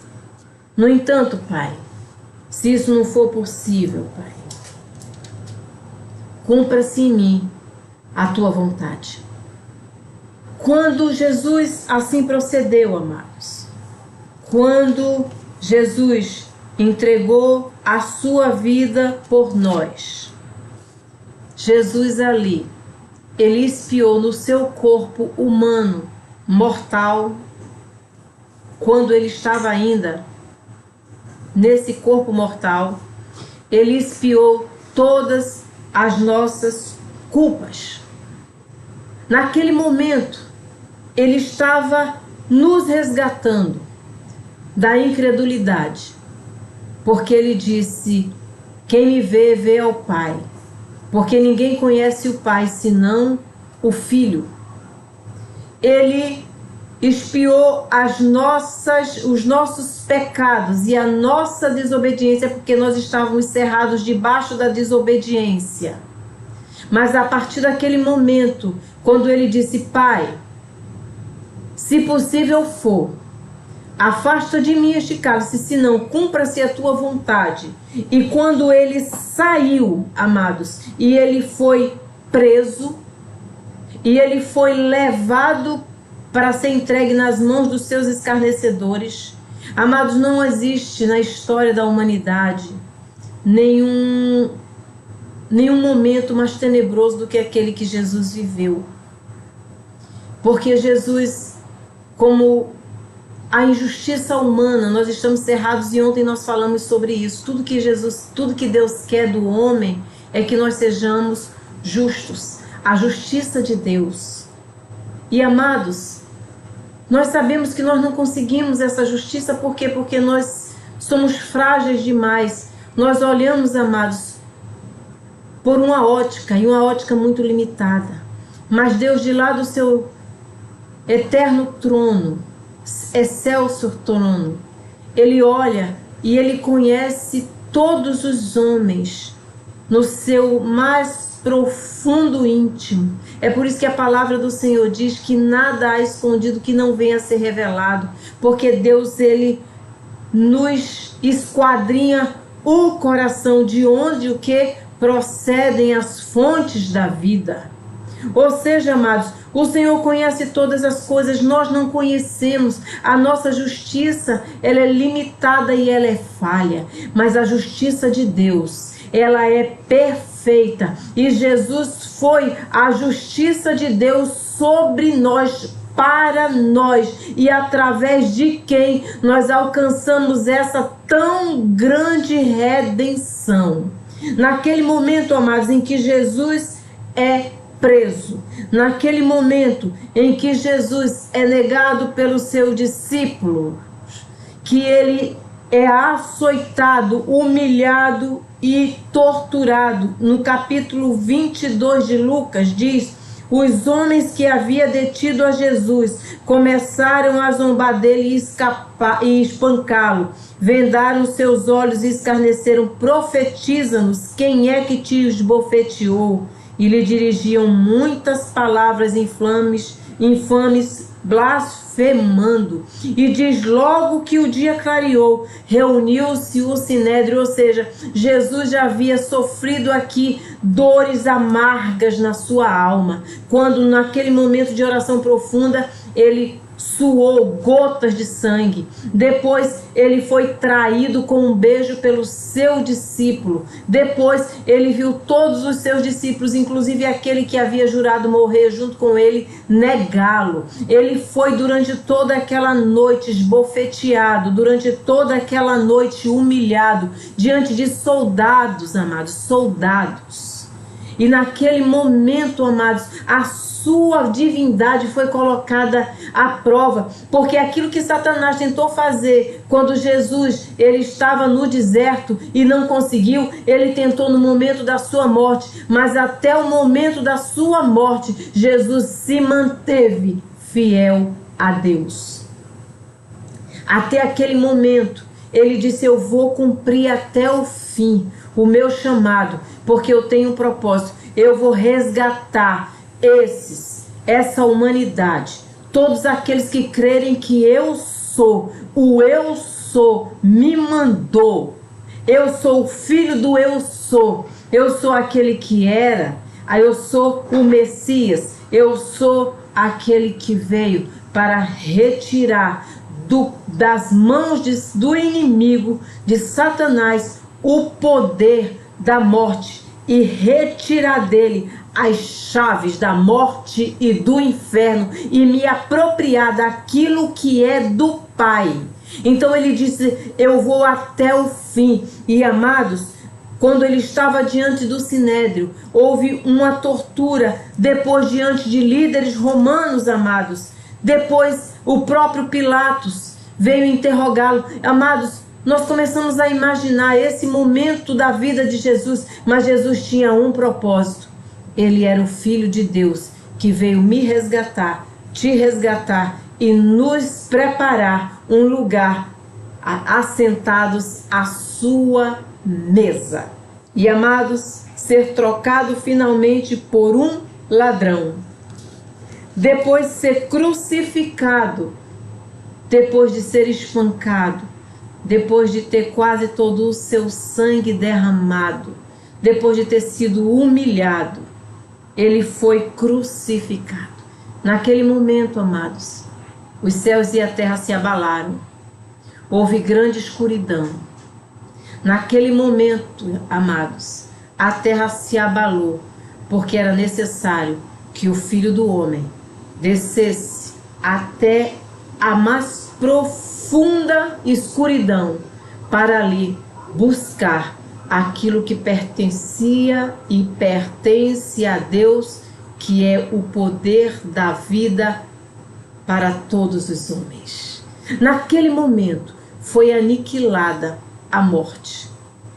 [SPEAKER 2] No entanto, Pai, se isso não for possível, Pai, cumpra-se em mim a tua vontade. Quando Jesus assim procedeu, amados, quando Jesus entregou a sua vida por nós, Jesus ali, ele expiou no seu corpo humano, mortal, quando ele estava ainda nesse corpo mortal, ele expiou todas as nossas culpas. Naquele momento, ele estava nos resgatando da incredulidade, porque ele disse: quem me vê, vê ao Pai, porque ninguém conhece o Pai senão o Filho. Ele expiou os nossos pecados e a nossa desobediência, porque nós estávamos cerrados debaixo da desobediência. Mas a partir daquele momento, quando ele disse: Pai, se possível for, afasta de mim este cálice, senão cumpra-se a tua vontade. E quando ele saiu, amados, e ele foi preso, e ele foi levado para ser entregue nas mãos dos seus escarnecedores. Amados, não existe na história da humanidade nenhum momento mais tenebroso do que aquele que Jesus viveu. Porque Jesus, como a injustiça humana, nós estamos cerrados, e ontem nós falamos sobre isso. Tudo que Deus quer do homem é que nós sejamos justos. A justiça de Deus. E amados, nós sabemos que nós não conseguimos essa justiça, por quê? Porque nós somos frágeis demais. Nós olhamos, amados, por uma ótica, e uma ótica muito limitada. Mas Deus, de lá do seu eterno trono, excelso trono, ele olha e ele conhece todos os homens no seu mais profundo íntimo. É por isso que a palavra do Senhor diz que nada há escondido que não venha a ser revelado, porque Deus, ele nos esquadrinha o coração, de onde o que procedem as fontes da vida. Ou seja, amados, o Senhor conhece todas as coisas, nós não conhecemos. A nossa justiça, ela é limitada e ela é falha, mas a justiça de Deus, ela é perfeita, e Jesus foi a justiça de Deus sobre nós, para nós, e através de quem nós alcançamos essa tão grande redenção. Naquele momento, amados, em que Jesus é preso, naquele momento em que Jesus é negado pelo seu discípulo, que ele é açoitado, humilhado e torturado. No capítulo 22 de Lucas diz: os homens que havia detido a Jesus começaram a zombar dele e espancá-lo. Vendaram seus olhos e escarneceram: profetiza-nos, quem é que te esbofeteou? E lhe dirigiam muitas palavras infames, blasfemando. E diz: logo que o dia clareou, reuniu-se o sinédrio, ou seja, Jesus já havia sofrido aqui dores amargas na sua alma, quando naquele momento de oração profunda ele suou gotas de sangue. Depois ele foi traído com um beijo pelo seu discípulo. Depois ele viu todos os seus discípulos, inclusive aquele que havia jurado morrer junto com ele, negá-lo. Ele foi durante toda aquela noite esbofeteado, durante toda aquela noite humilhado, diante de soldados, amados, soldados. E naquele momento, amados, a sua divindade foi colocada à prova, porque aquilo que Satanás tentou fazer quando Jesus ele estava no deserto e não conseguiu, ele tentou no momento da sua morte, mas até o momento da sua morte, Jesus se manteve fiel a Deus. Até aquele momento, ele disse: eu vou cumprir até o fim o meu chamado, porque eu tenho um propósito. Eu vou resgatar essa humanidade, todos aqueles que crerem que eu sou, o eu sou me mandou. Eu sou o filho do eu sou aquele que era, eu sou o Messias, eu sou aquele que veio para retirar das mãos do inimigo, de Satanás, o poder da morte e retirar dele as chaves da morte e do inferno e me apropriar daquilo que é do Pai. Então ele disse: eu vou até o fim. E amados, quando ele estava diante do Sinédrio, houve uma tortura, depois diante de líderes romanos, amados. Depois o próprio Pilatos veio interrogá-lo. Amados, nós começamos a imaginar esse momento da vida de Jesus, mas Jesus tinha um propósito. Ele era o Filho de Deus que veio me resgatar, te resgatar e nos preparar um lugar assentados à sua mesa. E amados, ser trocado finalmente por um ladrão. Depois de ser crucificado, depois de ser espancado, depois de ter quase todo o seu sangue derramado, depois de ter sido humilhado, ele foi crucificado. Naquele momento, amados, os céus e a terra se abalaram. Houve grande escuridão. Naquele momento, amados, a terra se abalou, porque era necessário que o Filho do Homem descesse até a mais profunda escuridão para ali buscar aquilo que pertencia e pertence a Deus, que é o poder da vida para todos os homens. Naquele momento foi aniquilada a morte.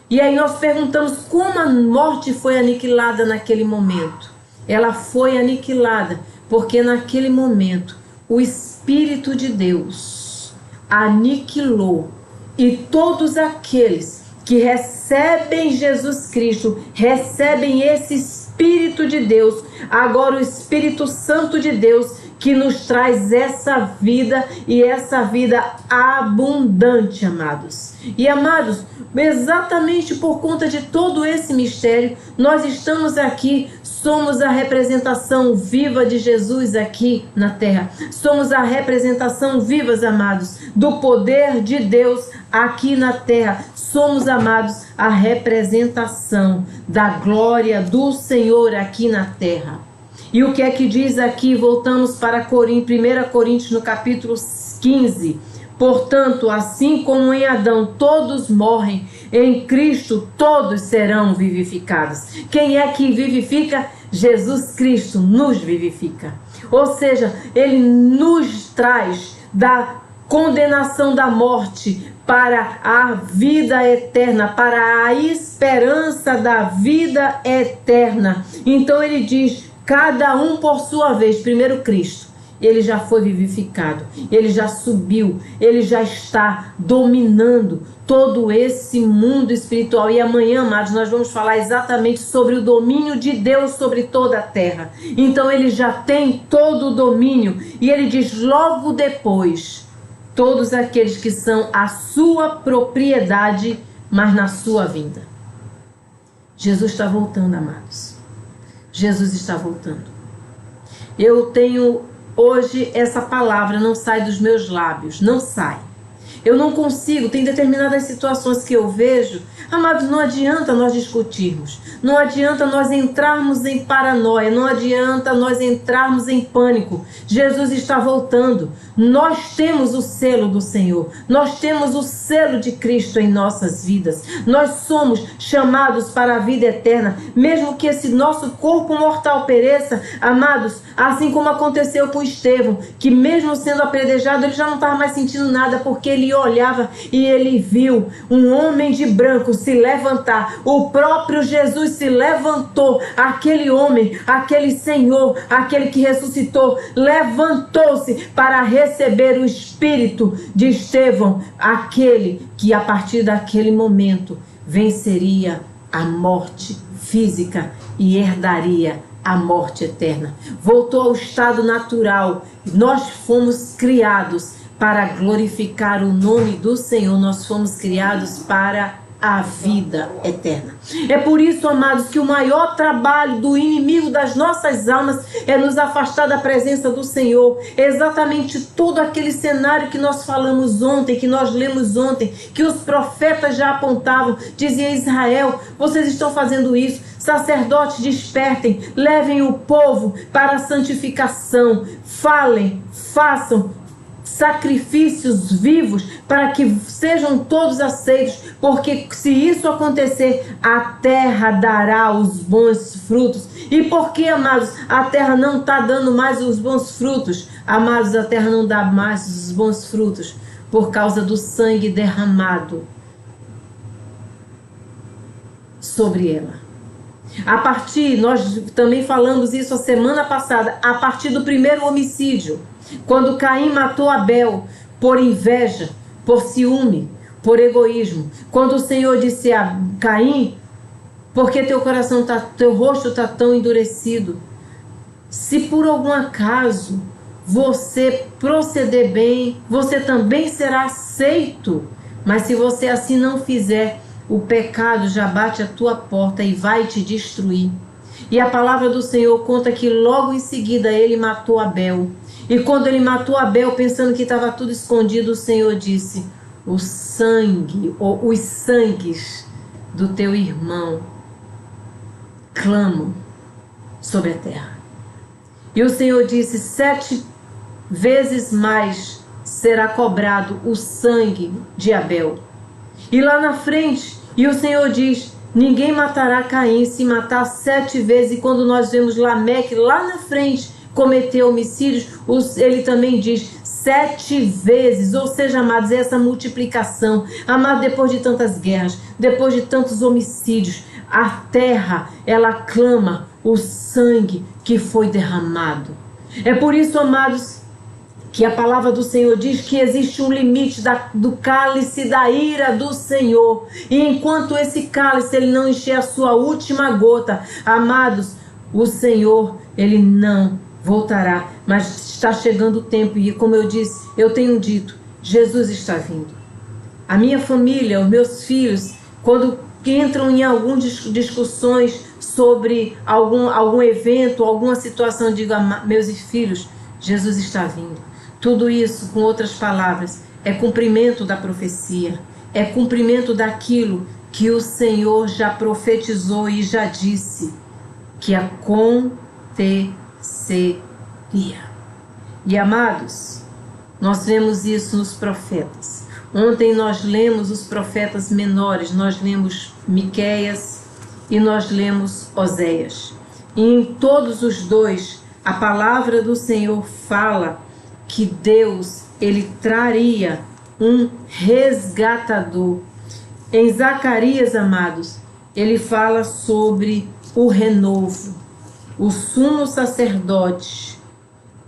[SPEAKER 2] E aí nós perguntamos como a morte foi aniquilada naquele momento. Ela foi aniquilada porque naquele momento o Espírito de Deus aniquilou, e todos aqueles que recebem Jesus Cristo, recebem esse Espírito de Deus, agora o Espírito Santo de Deus, que nos traz essa vida e essa vida abundante, amados. E amados, exatamente por conta de todo esse mistério, nós estamos aqui, somos a representação viva de Jesus aqui na terra. Somos a representação vivas, amados, do poder de Deus aqui na terra. Somos, amados, a representação da glória do Senhor aqui na terra. E o que é que diz aqui? Voltamos para 1 Coríntios no capítulo 15. Portanto, assim como em Adão todos morrem, em Cristo todos serão vivificados. Quem é que vivifica? Jesus Cristo nos vivifica. Ou seja, Ele nos traz da condenação da morte para a vida eterna, para a esperança da vida eterna. Então Ele diz: cada um por sua vez. Primeiro Cristo, Ele já foi vivificado, Ele já subiu, Ele já está dominando todo esse mundo espiritual. E amanhã, amados, nós vamos falar exatamente sobre o domínio de Deus sobre toda a terra. Então Ele já tem todo o domínio, e Ele diz logo depois: todos aqueles que são a sua propriedade, mas na sua vinda. Jesus está voltando, amados. Jesus está voltando. Eu tenho hoje essa palavra não sai dos meus lábios, não sai. Eu não consigo, tem determinadas situações que eu vejo. Amados, não adianta nós discutirmos, não adianta nós entrarmos em paranoia, não adianta nós entrarmos em pânico. Jesus está voltando. Nós temos o selo do Senhor, nós temos o selo de Cristo em nossas vidas. Nós somos chamados para a vida eterna, mesmo que esse nosso corpo mortal pereça, amados, assim como aconteceu com Estevão, que mesmo sendo apedrejado, ele já não estava mais sentindo nada, porque ele olhava e ele viu um homem de branco se levantar. O próprio Jesus se levantou. Aquele homem, aquele Senhor, aquele que ressuscitou, levantou-se para receber o espírito de Estevão, aquele que a partir daquele momento venceria a morte física e herdaria a morte eterna. Voltou ao estado natural. Nós fomos criados para glorificar o nome do Senhor. Nós fomos criados para a vida eterna. É por isso, amados, que o maior trabalho do inimigo das nossas almas é nos afastar da presença do Senhor. É exatamente todo aquele cenário que nós falamos ontem, que nós lemos ontem, que os profetas já apontavam. Dizia Israel: vocês estão fazendo isso. Sacerdotes, despertem, levem o povo para a santificação. Falem, façam sacrifícios vivos para que sejam todos aceitos, porque se isso acontecer, a terra dará os bons frutos. E por que, amados, a terra não está dando mais os bons frutos? Amados, a terra não dá mais os bons frutos por causa do sangue derramado sobre ela. A partir, nós também falamos isso a semana passada, a partir do primeiro homicídio, quando Caim matou Abel por inveja, por ciúme, por egoísmo. Quando o Senhor disse a Caim: porque teu rosto está tão endurecido? Se por algum acaso você proceder bem, você também será aceito. Mas se você assim não fizer, o pecado já bate à tua porta e vai te destruir. E a palavra do Senhor conta que logo em seguida ele matou Abel. E quando ele matou Abel, pensando que estava tudo escondido, o Senhor disse: o sangue, ou os sangues do teu irmão clamam sobre a terra. E o Senhor disse: 7 vezes mais será cobrado o sangue de Abel. E lá na frente, e o Senhor diz: ninguém matará Caim se matar 7 vezes. E quando nós vemos Lameque lá na frente cometer homicídios, ele também diz 7 vezes. Ou seja, amados, essa multiplicação. Amados, depois de tantas guerras, depois de tantos homicídios, a terra, ela clama o sangue que foi derramado. É por isso, amados, que a palavra do Senhor diz que existe um limite do cálice da ira do Senhor. E enquanto esse cálice ele não encher a sua última gota, amados, o Senhor, ele não voltará. Mas está chegando o tempo, e como eu disse, eu tenho dito, Jesus está vindo. A minha família, os meus filhos, quando entram em algumas discussões sobre algum evento, alguma situação, eu digo: meus filhos, Jesus está vindo. Tudo isso, com outras palavras, é cumprimento da profecia, é cumprimento daquilo que o Senhor já profetizou e já disse que aconteceria. E, amados, nós vemos isso nos profetas. Ontem nós lemos os profetas menores, nós lemos Miqueias e nós lemos Oséias. E em todos os dois, a palavra do Senhor fala que Deus, ele traria um resgatador. Em Zacarias, amados, ele fala sobre o renovo, o sumo sacerdote,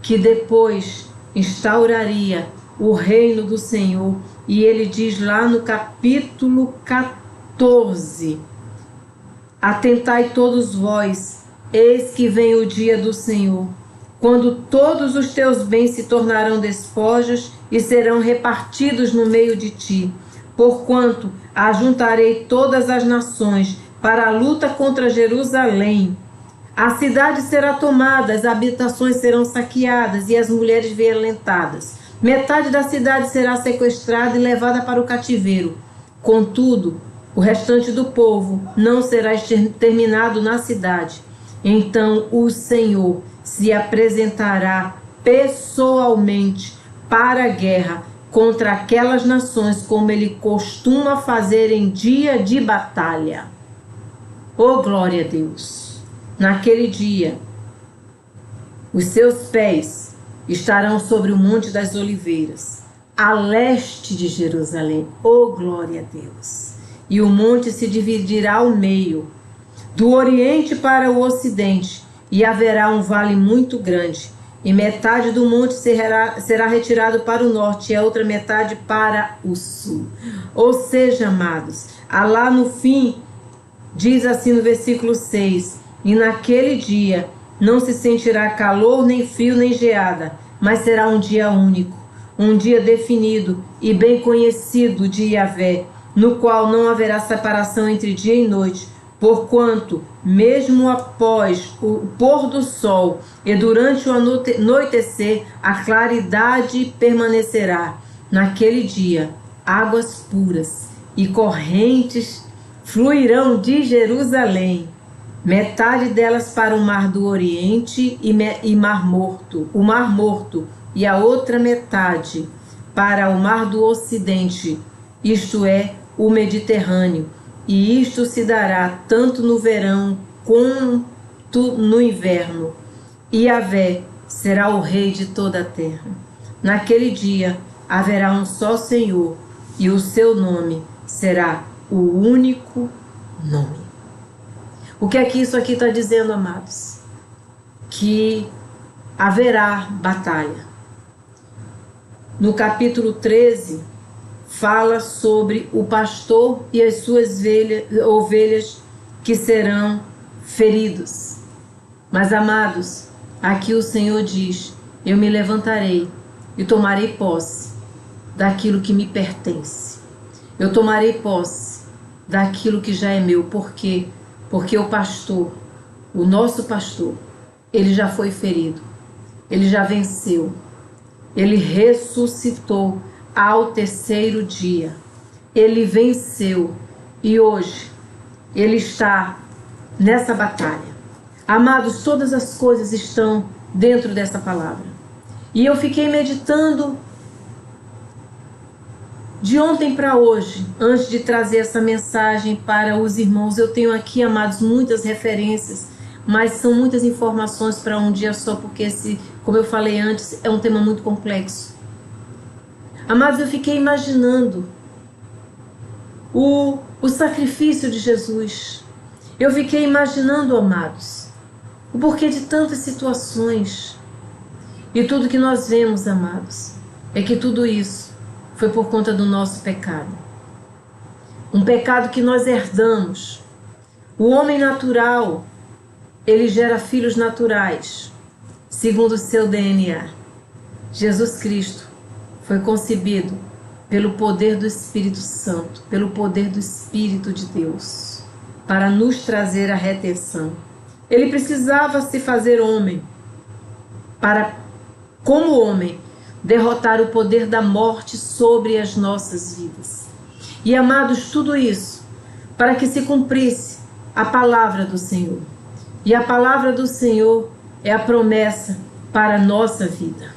[SPEAKER 2] que depois instauraria o reino do Senhor. E ele diz lá no capítulo 14: atentai todos vós, eis que vem o dia do Senhor, quando todos os teus bens se tornarão despojos e serão repartidos no meio de ti. Porquanto ajuntarei todas as nações para a luta contra Jerusalém. A cidade será tomada, as habitações serão saqueadas e as mulheres violentadas. Metade da cidade será sequestrada e levada para o cativeiro. Contudo, o restante do povo não será exterminado na cidade. Então o Senhor se apresentará pessoalmente para a guerra contra aquelas nações, como ele costuma fazer em dia de batalha. Oh, glória a Deus! Naquele dia, os seus pés estarão sobre o Monte das Oliveiras, a leste de Jerusalém. Oh, glória a Deus! E o monte se dividirá ao meio, do oriente para o ocidente, e haverá um vale muito grande. E metade do monte será retirado para o norte, e a outra metade para o sul. Ou seja, amados, lá no fim, diz assim no versículo 6, e naquele dia não se sentirá calor, nem frio, nem geada, mas será um dia único, um dia definido e bem conhecido de Yahvé, no qual não haverá separação entre dia e noite, porquanto, mesmo após o pôr do sol e durante o anoitecer, a claridade permanecerá. Naquele dia, águas puras e correntes fluirão de Jerusalém, metade delas para o mar do Oriente e Mar Morto, o Mar Morto, e a outra metade para o Mar do Ocidente, isto é, o Mediterrâneo. E isto se dará tanto no verão quanto no inverno. E Yahvé será o rei de toda a terra. Naquele dia haverá um só Senhor, e o seu nome será o único nome. O que é que isso aqui está dizendo, amados? Que haverá batalha. No capítulo 13, fala sobre o pastor e as suas ovelhas que serão feridos. Mas, amados, aqui o Senhor diz: eu me levantarei e tomarei posse daquilo que me pertence. Eu tomarei posse daquilo que já é meu. Por quê? Porque o pastor, o nosso pastor, ele já foi ferido, ele já venceu, ele ressuscitou ao terceiro dia, ele venceu e hoje ele está nessa batalha. Amados, todas as coisas estão dentro dessa palavra. E eu fiquei meditando de ontem para hoje, antes de trazer essa mensagem para os irmãos. Eu tenho aqui, amados, muitas referências, mas são muitas informações para um dia só, porque como eu falei antes, é um tema muito complexo. Amados, eu fiquei imaginando o sacrifício de Jesus. Eu fiquei imaginando, amados, o porquê de tantas situações. E tudo que nós vemos, amados, é que tudo isso foi por conta do nosso pecado. Um pecado que nós herdamos. O homem natural, ele gera filhos naturais, segundo o seu DNA. Jesus Cristo foi concebido pelo poder do Espírito Santo, pelo poder do Espírito de Deus, para nos trazer a redenção. Ele precisava se fazer homem, para, como homem, derrotar o poder da morte sobre as nossas vidas. E, amados, tudo isso para que se cumprisse a palavra do Senhor. E a palavra do Senhor é a promessa para a nossa vida.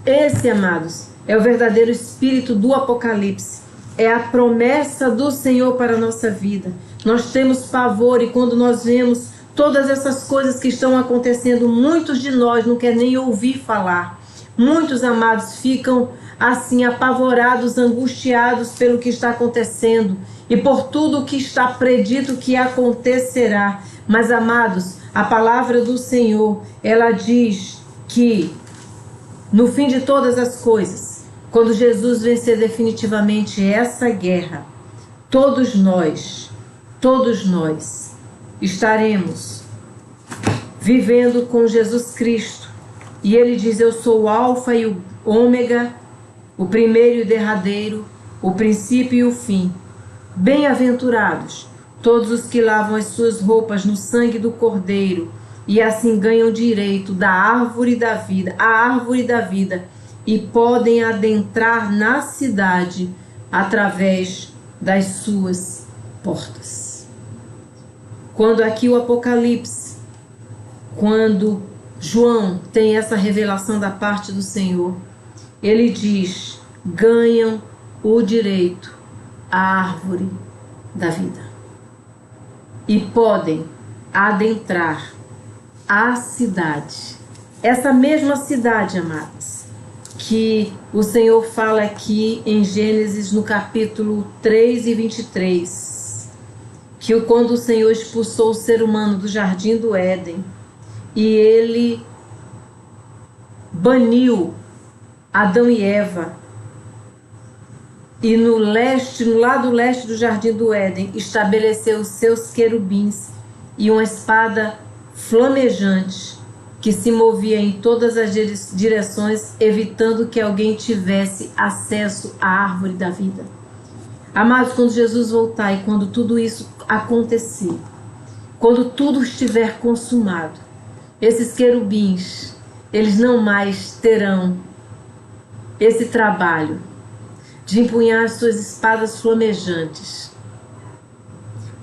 [SPEAKER 2] Esse, amados, é o verdadeiro espírito do Apocalipse. É a promessa do Senhor para a nossa vida. Nós temos pavor, e quando nós vemos todas essas coisas que estão acontecendo, muitos de nós não querem nem ouvir falar. Muitos, amados, ficam assim apavorados, angustiados pelo que está acontecendo e por tudo o que está predito que acontecerá. Mas, amados, a palavra do Senhor, ela diz que no fim de todas as coisas, quando Jesus vencer definitivamente essa guerra, todos nós estaremos vivendo com Jesus Cristo. E ele diz: eu sou o alfa e o ômega, o primeiro e o derradeiro, o princípio e o fim. Bem-aventurados todos os que lavam as suas roupas no sangue do Cordeiro, e assim ganham direito da árvore da vida, a árvore da vida, e podem adentrar na cidade através das suas portas. Quando aqui o Apocalipse, quando João tem essa revelação da parte do Senhor, ele diz: ganham o direito à árvore da vida e podem adentrar a cidade. Essa mesma cidade, amados, que o Senhor fala aqui em Gênesis no capítulo 3 e 23, que quando o Senhor expulsou o ser humano do jardim do Éden e ele baniu Adão e Eva, e no lado leste do jardim do Éden estabeleceu os seus querubins e uma espada flamejante que se movia em todas as direções, evitando que alguém tivesse acesso à árvore da vida. Amados, quando Jesus voltar e quando tudo isso acontecer, quando tudo estiver consumado, esses querubins, eles não mais terão esse trabalho de empunhar as suas espadas flamejantes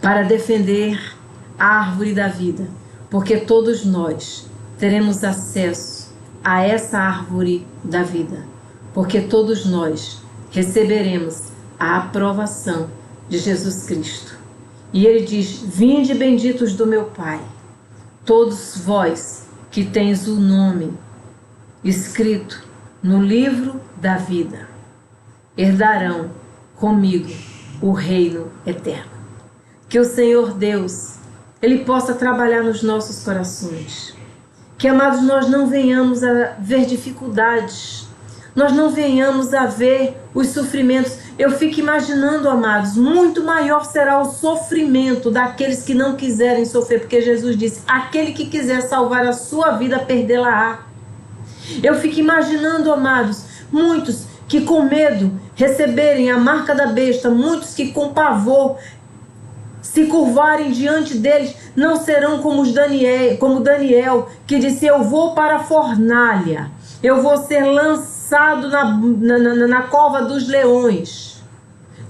[SPEAKER 2] para defender a árvore da vida, porque todos nós teremos acesso a essa árvore da vida, porque todos nós receberemos a aprovação de Jesus Cristo. E ele diz: vinde benditos do meu Pai, todos vós que tens o nome escrito no livro da vida, herdarão comigo o reino eterno. Que o Senhor Deus, Ele possa trabalhar nos nossos corações. Que, amados, nós não venhamos a ver dificuldades, nós não venhamos a ver os sofrimentos. Eu fico imaginando, amados, muito maior será o sofrimento daqueles que não quiserem sofrer, porque Jesus disse: aquele que quiser salvar a sua vida, perdê-la-á. Eu fico imaginando, amados, muitos que com medo receberem a marca da besta, muitos que com pavor se curvarem diante deles, não serão como Daniel, que disse: eu vou para a fornalha, eu vou ser lançado na cova dos leões,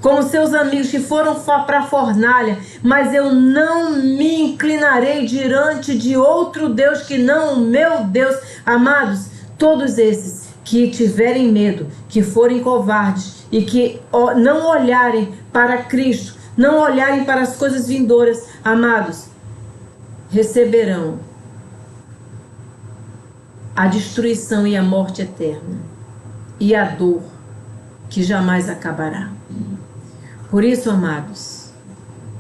[SPEAKER 2] como seus amigos que foram para a fornalha, mas eu não me inclinarei diante de outro Deus que não o meu Deus. Amados, todos esses que tiverem medo, que forem covardes e que não olharem para Cristo, não olharem para as coisas vindouras, amados, receberão a destruição e a morte eterna e a dor que jamais acabará. Por isso, amados,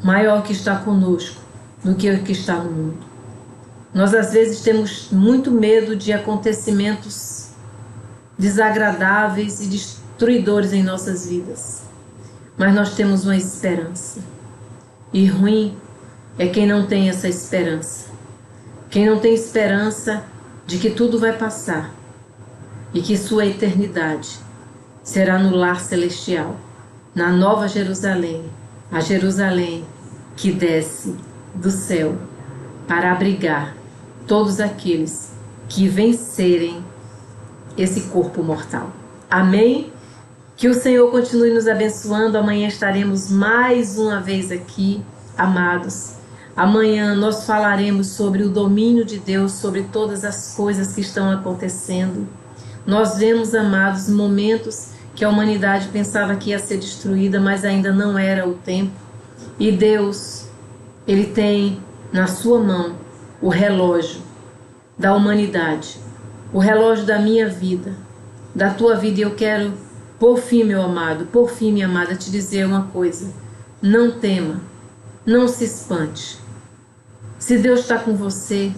[SPEAKER 2] maior que está conosco do que o que está no mundo. Nós às vezes temos muito medo de acontecimentos desagradáveis e destruidores em nossas vidas, mas nós temos uma esperança, e ruim é quem não tem essa esperança, quem não tem esperança de que tudo vai passar e que sua eternidade será no lar celestial, na Nova Jerusalém, a Jerusalém que desce do céu para abrigar todos aqueles que vencerem esse corpo mortal. Amém? Que o Senhor continue nos abençoando. Amanhã estaremos mais uma vez aqui, amados. Amanhã nós falaremos sobre o domínio de Deus sobre todas as coisas que estão acontecendo. Nós vemos, amados, momentos que a humanidade pensava que ia ser destruída, mas ainda não era o tempo. E Deus, Ele tem na sua mão o relógio da humanidade, o relógio da minha vida, da tua vida. E eu quero, por fim, meu amado, por fim, minha amada, te dizer uma coisa: não tema, não se espante. Se Deus está com você,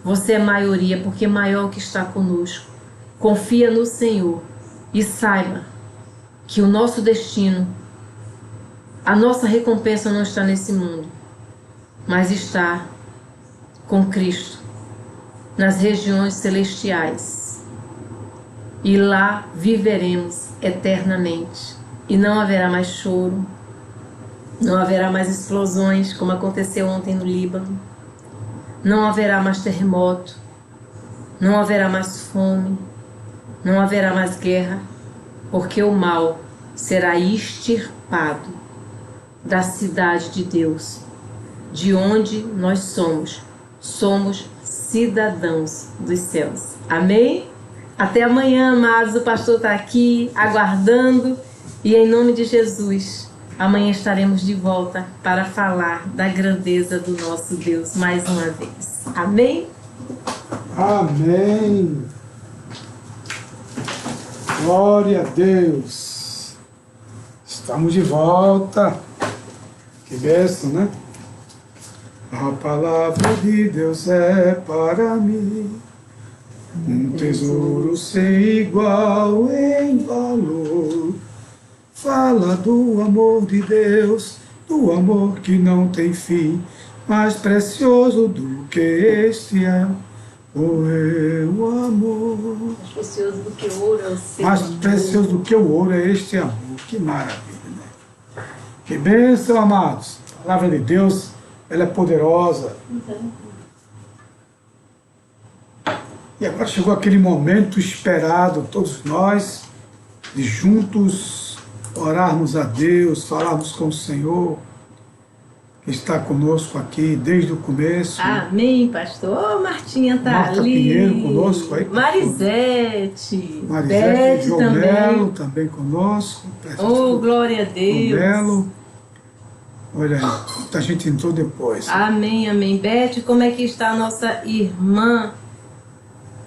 [SPEAKER 2] você é maioria, porque maior que está conosco. Confia no Senhor e saiba que o nosso destino, a nossa recompensa não está nesse mundo, mas está com Cristo nas regiões celestiais. E lá viveremos eternamente. E não haverá mais choro, não haverá mais explosões como aconteceu ontem no Líbano. não haverá mais terremoto, não haverá mais fome, não haverá mais guerra, porque o mal será extirpado da cidade de Deus, de onde nós somos cidadãos dos céus. Amém? Até amanhã, amados. O pastor está aqui aguardando e em nome de Jesus, amanhã estaremos de volta para falar da grandeza do nosso Deus mais uma vez. Amém?
[SPEAKER 1] Amém. Glória a Deus. Estamos de volta. Que bênção, né? A palavra de Deus é para mim um tesouro sem igual em valor. Fala do amor de Deus, do amor que não tem fim, mais precioso do que este é o meu amor.
[SPEAKER 2] Mais precioso do que ouro é o seu
[SPEAKER 1] Mais
[SPEAKER 2] amor.
[SPEAKER 1] precioso do que o ouro é este amor. Que maravilha, né? Que bênção, amados. A palavra de Deus, ela é poderosa. E agora chegou aquele momento esperado, todos nós, de juntos orarmos a Deus, falarmos com o Senhor, que está conosco aqui desde o começo.
[SPEAKER 2] Amém, pastor. Ô, Martinha tá
[SPEAKER 1] Marta
[SPEAKER 2] ali.
[SPEAKER 1] Pinheiro conosco aí.
[SPEAKER 2] Marisete.
[SPEAKER 1] Marisete,
[SPEAKER 2] Beth
[SPEAKER 1] João
[SPEAKER 2] também.
[SPEAKER 1] Melo também conosco.
[SPEAKER 2] Oh, glória a
[SPEAKER 1] João
[SPEAKER 2] Deus.
[SPEAKER 1] Melo. Olha aí, muita gente entrou depois.
[SPEAKER 2] Amém, amém. Beth, como é que está a nossa irmã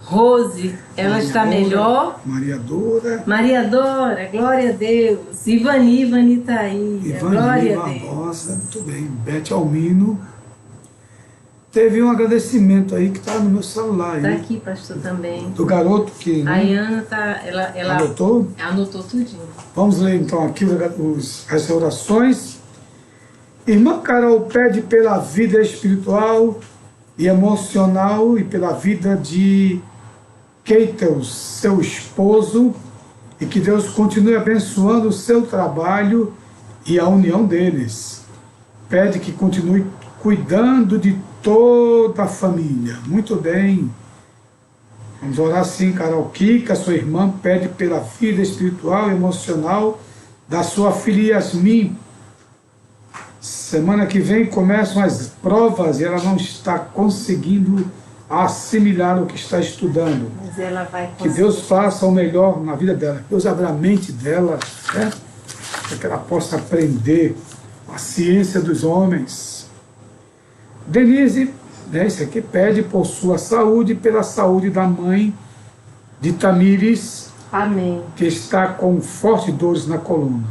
[SPEAKER 2] Rose? Ela
[SPEAKER 1] Maria
[SPEAKER 2] está
[SPEAKER 1] Dora,
[SPEAKER 2] melhor?
[SPEAKER 1] Maria Dora.
[SPEAKER 2] Maria Dora, glória a Deus. Ivani tá aí.
[SPEAKER 1] Ivani
[SPEAKER 2] Glória a
[SPEAKER 1] Barbosa,
[SPEAKER 2] Deus.
[SPEAKER 1] muito bem. Beth Almino. Teve um agradecimento aí que está no meu celular.
[SPEAKER 2] Está
[SPEAKER 1] Aí,
[SPEAKER 2] aqui, pastor, também.
[SPEAKER 1] do garoto que
[SPEAKER 2] A Iana tá, ela
[SPEAKER 1] anotou.
[SPEAKER 2] anotou tudinho.
[SPEAKER 1] Vamos ler então aqui as orações. Irmã Carol pede pela vida espiritual e emocional e pela vida de Keitel, seu esposo, e que Deus continue abençoando o seu trabalho e a união deles. Pede que continue cuidando de toda a família. Muito bem. Vamos orar sim, Carol Kika, sua irmã pede pela vida espiritual e emocional da sua filha Yasmin. Semana que vem começam as provas e ela não está conseguindo assimilar o que está estudando.
[SPEAKER 2] Mas ela vai
[SPEAKER 1] Que Deus faça o melhor na vida dela. Deus abra a mente dela, né? Para que ela possa aprender a ciência dos homens. Denise, né, isso aqui pede por sua saúde e pela saúde da mãe de Tamires,
[SPEAKER 2] Amém.
[SPEAKER 1] que está com fortes dores na coluna.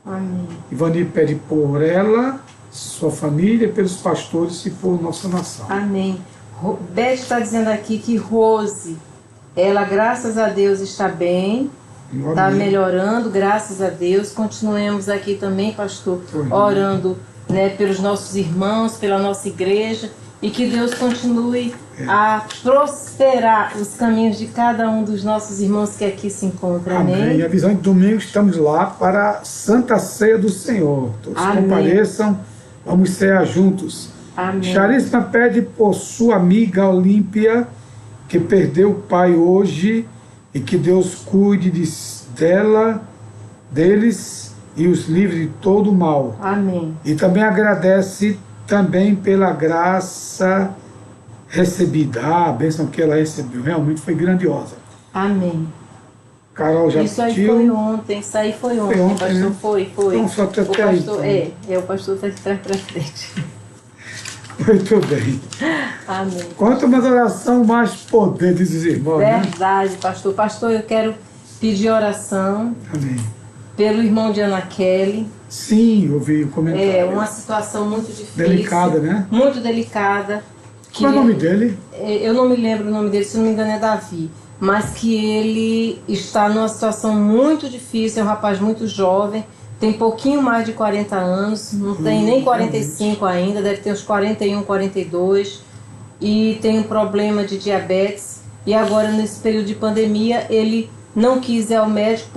[SPEAKER 2] Amém.
[SPEAKER 1] Ivani pede por ela, sua família, pelos pastores e por nossa nação.
[SPEAKER 2] Amém. Beth está dizendo aqui que Rose, ela, graças a Deus, está bem, está
[SPEAKER 1] Amém.
[SPEAKER 2] melhorando, graças a Deus. Continuemos aqui também, pastor,
[SPEAKER 1] Amém.
[SPEAKER 2] orando, né, pelos nossos irmãos, pela nossa igreja, e que Deus continue a prosperar os caminhos de cada um dos nossos irmãos que aqui se encontram.
[SPEAKER 1] Amém.
[SPEAKER 2] Amém.
[SPEAKER 1] E a visão de domingo estamos lá para a Santa Ceia do Senhor. Todos
[SPEAKER 2] Amém.
[SPEAKER 1] compareçam, vamos cear juntos.
[SPEAKER 2] Amém.
[SPEAKER 1] Charisma pede por sua amiga Olímpia, que perdeu o pai hoje, e que Deus cuide dela, deles e os livre de todo o mal.
[SPEAKER 2] Amém.
[SPEAKER 1] E também agradece também pela graça recebida. A bênção que ela recebeu realmente foi grandiosa.
[SPEAKER 2] Amém.
[SPEAKER 1] Carol já
[SPEAKER 2] Isso aí
[SPEAKER 1] pediu.
[SPEAKER 2] foi ontem, isso aí foi ontem,
[SPEAKER 1] ontem,
[SPEAKER 2] pastor,
[SPEAKER 1] né?
[SPEAKER 2] foi.
[SPEAKER 1] Então, só até
[SPEAKER 2] O
[SPEAKER 1] aí,
[SPEAKER 2] pastor,
[SPEAKER 1] então.
[SPEAKER 2] o pastor está de trás para frente.
[SPEAKER 1] Muito bem.
[SPEAKER 2] Amém.
[SPEAKER 1] Quanto uma adoração, mais poder, diz os irmãos, né?
[SPEAKER 2] Verdade, pastor. Pastor, eu quero pedir oração
[SPEAKER 1] Amém.
[SPEAKER 2] pelo irmão de Ana Kelly.
[SPEAKER 1] Sim, eu vi o comentário.
[SPEAKER 2] É uma situação muito difícil.
[SPEAKER 1] Delicada, né?
[SPEAKER 2] Muito delicada.
[SPEAKER 1] Qual é o nome dele?
[SPEAKER 2] Eu não me lembro o nome dele, se não me engano é Davi. Mas que ele está numa situação muito difícil, é um rapaz muito jovem, tem pouquinho mais de 40 anos, não tem nem 45 ainda, deve ter uns 41, 42, e tem um problema de diabetes. E agora, nesse período de pandemia, ele não quis ir ao médico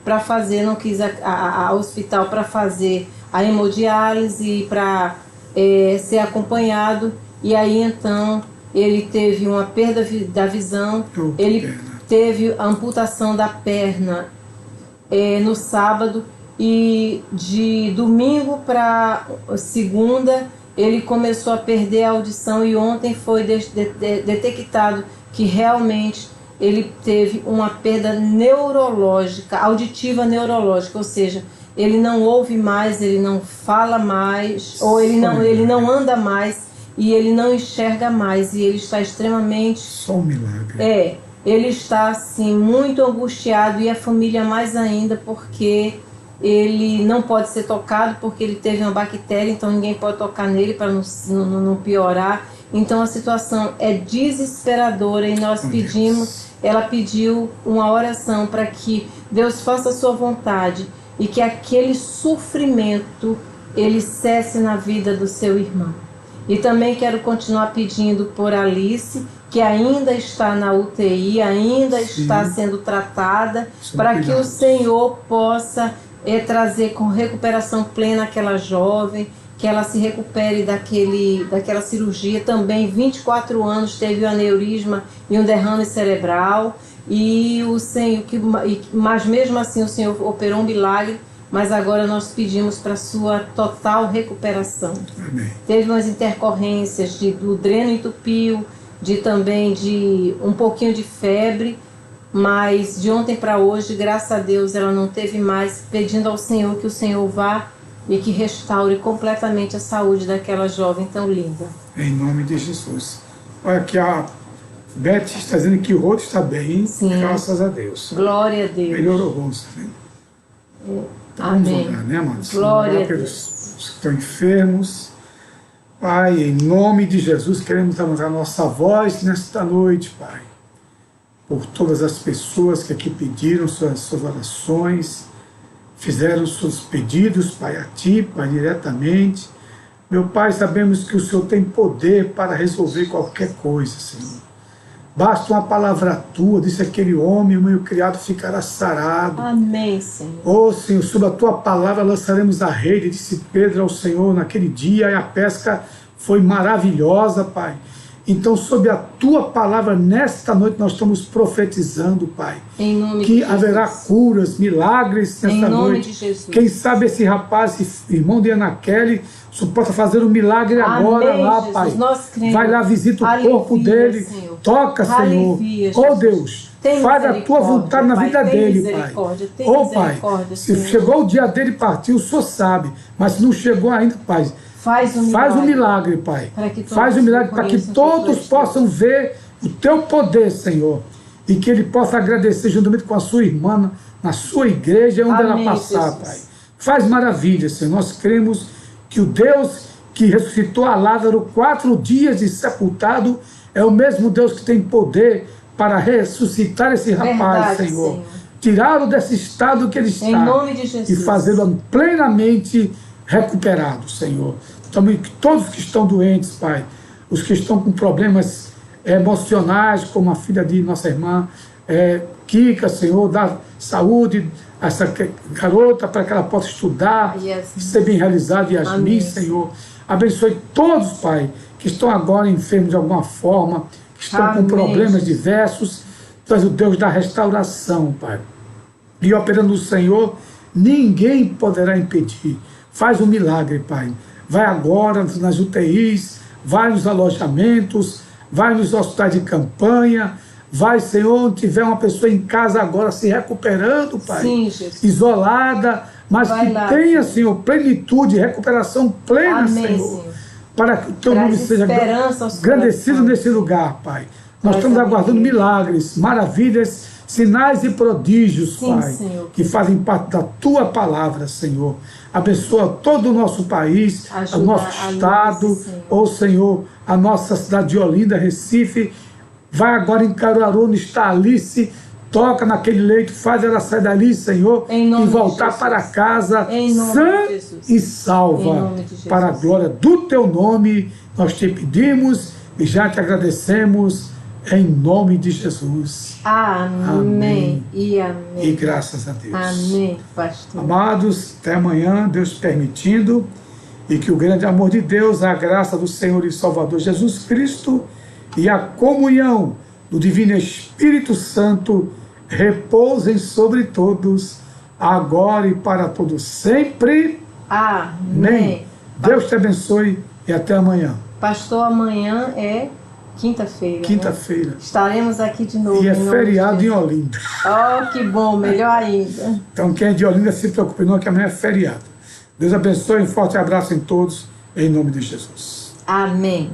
[SPEAKER 2] para fazer, não quis ir ao hospital para fazer a hemodiálise e para ser acompanhado. e aí então ele teve uma perda da visão, ele teve a amputação da perna no sábado, e de domingo para segunda ele começou a perder a audição, e ontem foi detectado que realmente ele teve uma perda neurológica, auditiva neurológica, ou seja, ele não ouve mais, ele não fala mais, ou ele não anda mais, e ele não enxerga mais, e ele está extremamente...
[SPEAKER 1] Só um milagre.
[SPEAKER 2] Ele está assim muito angustiado, e a família mais ainda, porque ele não pode ser tocado, porque ele teve uma bactéria, então ninguém pode tocar nele para não piorar. Então a situação é desesperadora, e nós pedimos, ela pediu uma oração para que Deus faça a sua vontade e que aquele sofrimento ele cesse na vida do seu irmão. E também quero continuar pedindo por Alice, que ainda está na UTI, ainda está sendo tratada, para que o Senhor possa trazer com recuperação plena aquela jovem, que ela se recupere daquela cirurgia. Também 24 anos teve um aneurisma e um derrame cerebral, e o Senhor, mas mesmo assim o Senhor operou um milagre, mas agora nós pedimos para sua total recuperação.
[SPEAKER 1] Amém.
[SPEAKER 2] Teve umas intercorrências do dreno entupiu, também de um pouquinho de febre, mas de ontem para hoje, graças a Deus, ela não teve mais, pedindo ao Senhor que o Senhor vá e que restaure completamente a saúde daquela jovem tão linda.
[SPEAKER 1] Em nome de Jesus. Olha aqui, a Beth está dizendo que o rosto está bem, graças a Deus.
[SPEAKER 2] Glória a Deus.
[SPEAKER 1] Melhorou o rosto, né?
[SPEAKER 2] Amém.
[SPEAKER 1] Vamos orar, né, amados?
[SPEAKER 2] Glória
[SPEAKER 1] Orar
[SPEAKER 2] a
[SPEAKER 1] pelos
[SPEAKER 2] Deus.
[SPEAKER 1] que estão enfermos. Pai, em nome de Jesus, queremos levantar nossa voz nesta noite, Pai, por todas as pessoas que aqui pediram suas orações, fizeram seus pedidos, Pai, a Ti, Pai, diretamente. Meu Pai, sabemos que o Senhor tem poder para resolver qualquer coisa, Senhor. Basta uma palavra Tua, disse aquele homem, o meu criado ficará sarado.
[SPEAKER 2] Amém, Senhor.
[SPEAKER 1] Ó Senhor, sob a Tua palavra lançaremos a rede, disse Pedro ao Senhor naquele dia, e a pesca foi maravilhosa, Pai. Então, sob a Tua palavra, nesta noite nós estamos profetizando, Pai,
[SPEAKER 2] em nome
[SPEAKER 1] que
[SPEAKER 2] de
[SPEAKER 1] haverá
[SPEAKER 2] Jesus.
[SPEAKER 1] Curas, milagres nesta
[SPEAKER 2] Em nome
[SPEAKER 1] noite.
[SPEAKER 2] de Jesus.
[SPEAKER 1] Quem sabe esse rapaz, esse irmão de Ana Kelly, só possa fazer um milagre agora lá,
[SPEAKER 2] Jesus.
[SPEAKER 1] Pai.
[SPEAKER 2] Nós cremos.
[SPEAKER 1] Vai lá, visita o
[SPEAKER 2] Alivia,
[SPEAKER 1] corpo dele,
[SPEAKER 2] Senhor.
[SPEAKER 1] toca, Senhor.
[SPEAKER 2] Alivia,
[SPEAKER 1] Oh
[SPEAKER 2] Jesus.
[SPEAKER 1] Deus,
[SPEAKER 2] Tem
[SPEAKER 1] faz a Tua vontade na
[SPEAKER 2] Pai.
[SPEAKER 1] vida
[SPEAKER 2] Tem
[SPEAKER 1] dele, Pai.
[SPEAKER 2] misericórdia, tem
[SPEAKER 1] Oh Pai,
[SPEAKER 2] misericórdia,
[SPEAKER 1] se
[SPEAKER 2] Senhor.
[SPEAKER 1] chegou o dia dele partir, o Senhor sabe, mas se não chegou ainda, Pai,
[SPEAKER 2] Faz
[SPEAKER 1] um milagre, Pai.
[SPEAKER 2] Para que todos
[SPEAKER 1] Faz um milagre para que
[SPEAKER 2] reconheçam
[SPEAKER 1] todos
[SPEAKER 2] que Tu és
[SPEAKER 1] possam ver o Teu poder, Senhor. E que ele possa agradecer juntamente com a sua irmã, na sua igreja, onde
[SPEAKER 2] Amém,
[SPEAKER 1] ela passar,
[SPEAKER 2] Jesus.
[SPEAKER 1] Pai. Faz maravilhas, Senhor. Nós cremos que o Deus que ressuscitou a Lázaro 4 dias de sepultado é o mesmo Deus que tem poder para ressuscitar esse rapaz,
[SPEAKER 2] Verdade,
[SPEAKER 1] Senhor.
[SPEAKER 2] Senhor.
[SPEAKER 1] Tirá-lo desse estado que ele está.
[SPEAKER 2] Em nome de Jesus.
[SPEAKER 1] E fazê-lo plenamente recuperado, Senhor. Também que todos que estão doentes, Pai, os que estão com problemas emocionais, como a filha de nossa irmã Kika, Senhor, dá saúde a essa garota para que ela possa estudar, ser bem realizada, e Yasmin, Senhor. Abençoe todos, Pai, que estão agora enfermos de alguma forma, que estão com problemas diversos. Tu és o Deus da restauração, Pai. E operando o Senhor, ninguém poderá impedir. Faz um milagre, Pai. Vai agora nas UTIs, vai nos alojamentos, vai nos hospitais de campanha, vai, Senhor, onde tiver uma pessoa em casa agora se recuperando, Pai.
[SPEAKER 2] Sim, Jesus.
[SPEAKER 1] Isolada, mas
[SPEAKER 2] Vai
[SPEAKER 1] que
[SPEAKER 2] lá,
[SPEAKER 1] tenha, Senhor, plenitude, recuperação plena,
[SPEAKER 2] Amém,
[SPEAKER 1] Senhor. Para que o Teu nome seja
[SPEAKER 2] esperança aos
[SPEAKER 1] engrandecido
[SPEAKER 2] corações.
[SPEAKER 1] nesse lugar, Pai. Nós
[SPEAKER 2] Traz
[SPEAKER 1] estamos aguardando
[SPEAKER 2] alegria.
[SPEAKER 1] milagres, maravilhas, sinais e prodígios,
[SPEAKER 2] Sim,
[SPEAKER 1] Pai,
[SPEAKER 2] Senhor.
[SPEAKER 1] que fazem parte da Tua palavra, Senhor. Abençoa todo o nosso país,
[SPEAKER 2] Ajuda
[SPEAKER 1] o nosso
[SPEAKER 2] a
[SPEAKER 1] estado,
[SPEAKER 2] Alice, Senhor.
[SPEAKER 1] ó Senhor, a nossa cidade de Olinda, Recife. Vai agora em Caruaru, onde está Alice, toca naquele leito, faz ela sair dali, Senhor,
[SPEAKER 2] Em nome
[SPEAKER 1] e
[SPEAKER 2] de
[SPEAKER 1] voltar
[SPEAKER 2] Jesus.
[SPEAKER 1] para casa
[SPEAKER 2] Em nome
[SPEAKER 1] sã
[SPEAKER 2] de Jesus.
[SPEAKER 1] e
[SPEAKER 2] Em
[SPEAKER 1] salva.
[SPEAKER 2] nome de Jesus.
[SPEAKER 1] Para a glória do Teu nome, nós te pedimos e já te agradecemos, em nome de Jesus.
[SPEAKER 2] Amém.
[SPEAKER 1] Amém.
[SPEAKER 2] E amém.
[SPEAKER 1] E graças a Deus.
[SPEAKER 2] Amém, pastor.
[SPEAKER 1] Amados, até amanhã, Deus permitindo. e que o grande amor de Deus, a graça do Senhor e Salvador Jesus Cristo e a comunhão do Divino Espírito Santo repousem sobre todos, agora e para todos sempre.
[SPEAKER 2] Amém.
[SPEAKER 1] Deus te abençoe e até amanhã.
[SPEAKER 2] Pastor, amanhã é quinta-feira.
[SPEAKER 1] Quinta-feira.
[SPEAKER 2] Né? Estaremos aqui de novo.
[SPEAKER 1] E é feriado em Olinda.
[SPEAKER 2] Oh, que bom, melhor ainda.
[SPEAKER 1] Então quem é de Olinda se preocupe não, que amanhã é feriado. Deus abençoe, um forte abraço em todos, em nome de Jesus.
[SPEAKER 2] Amém.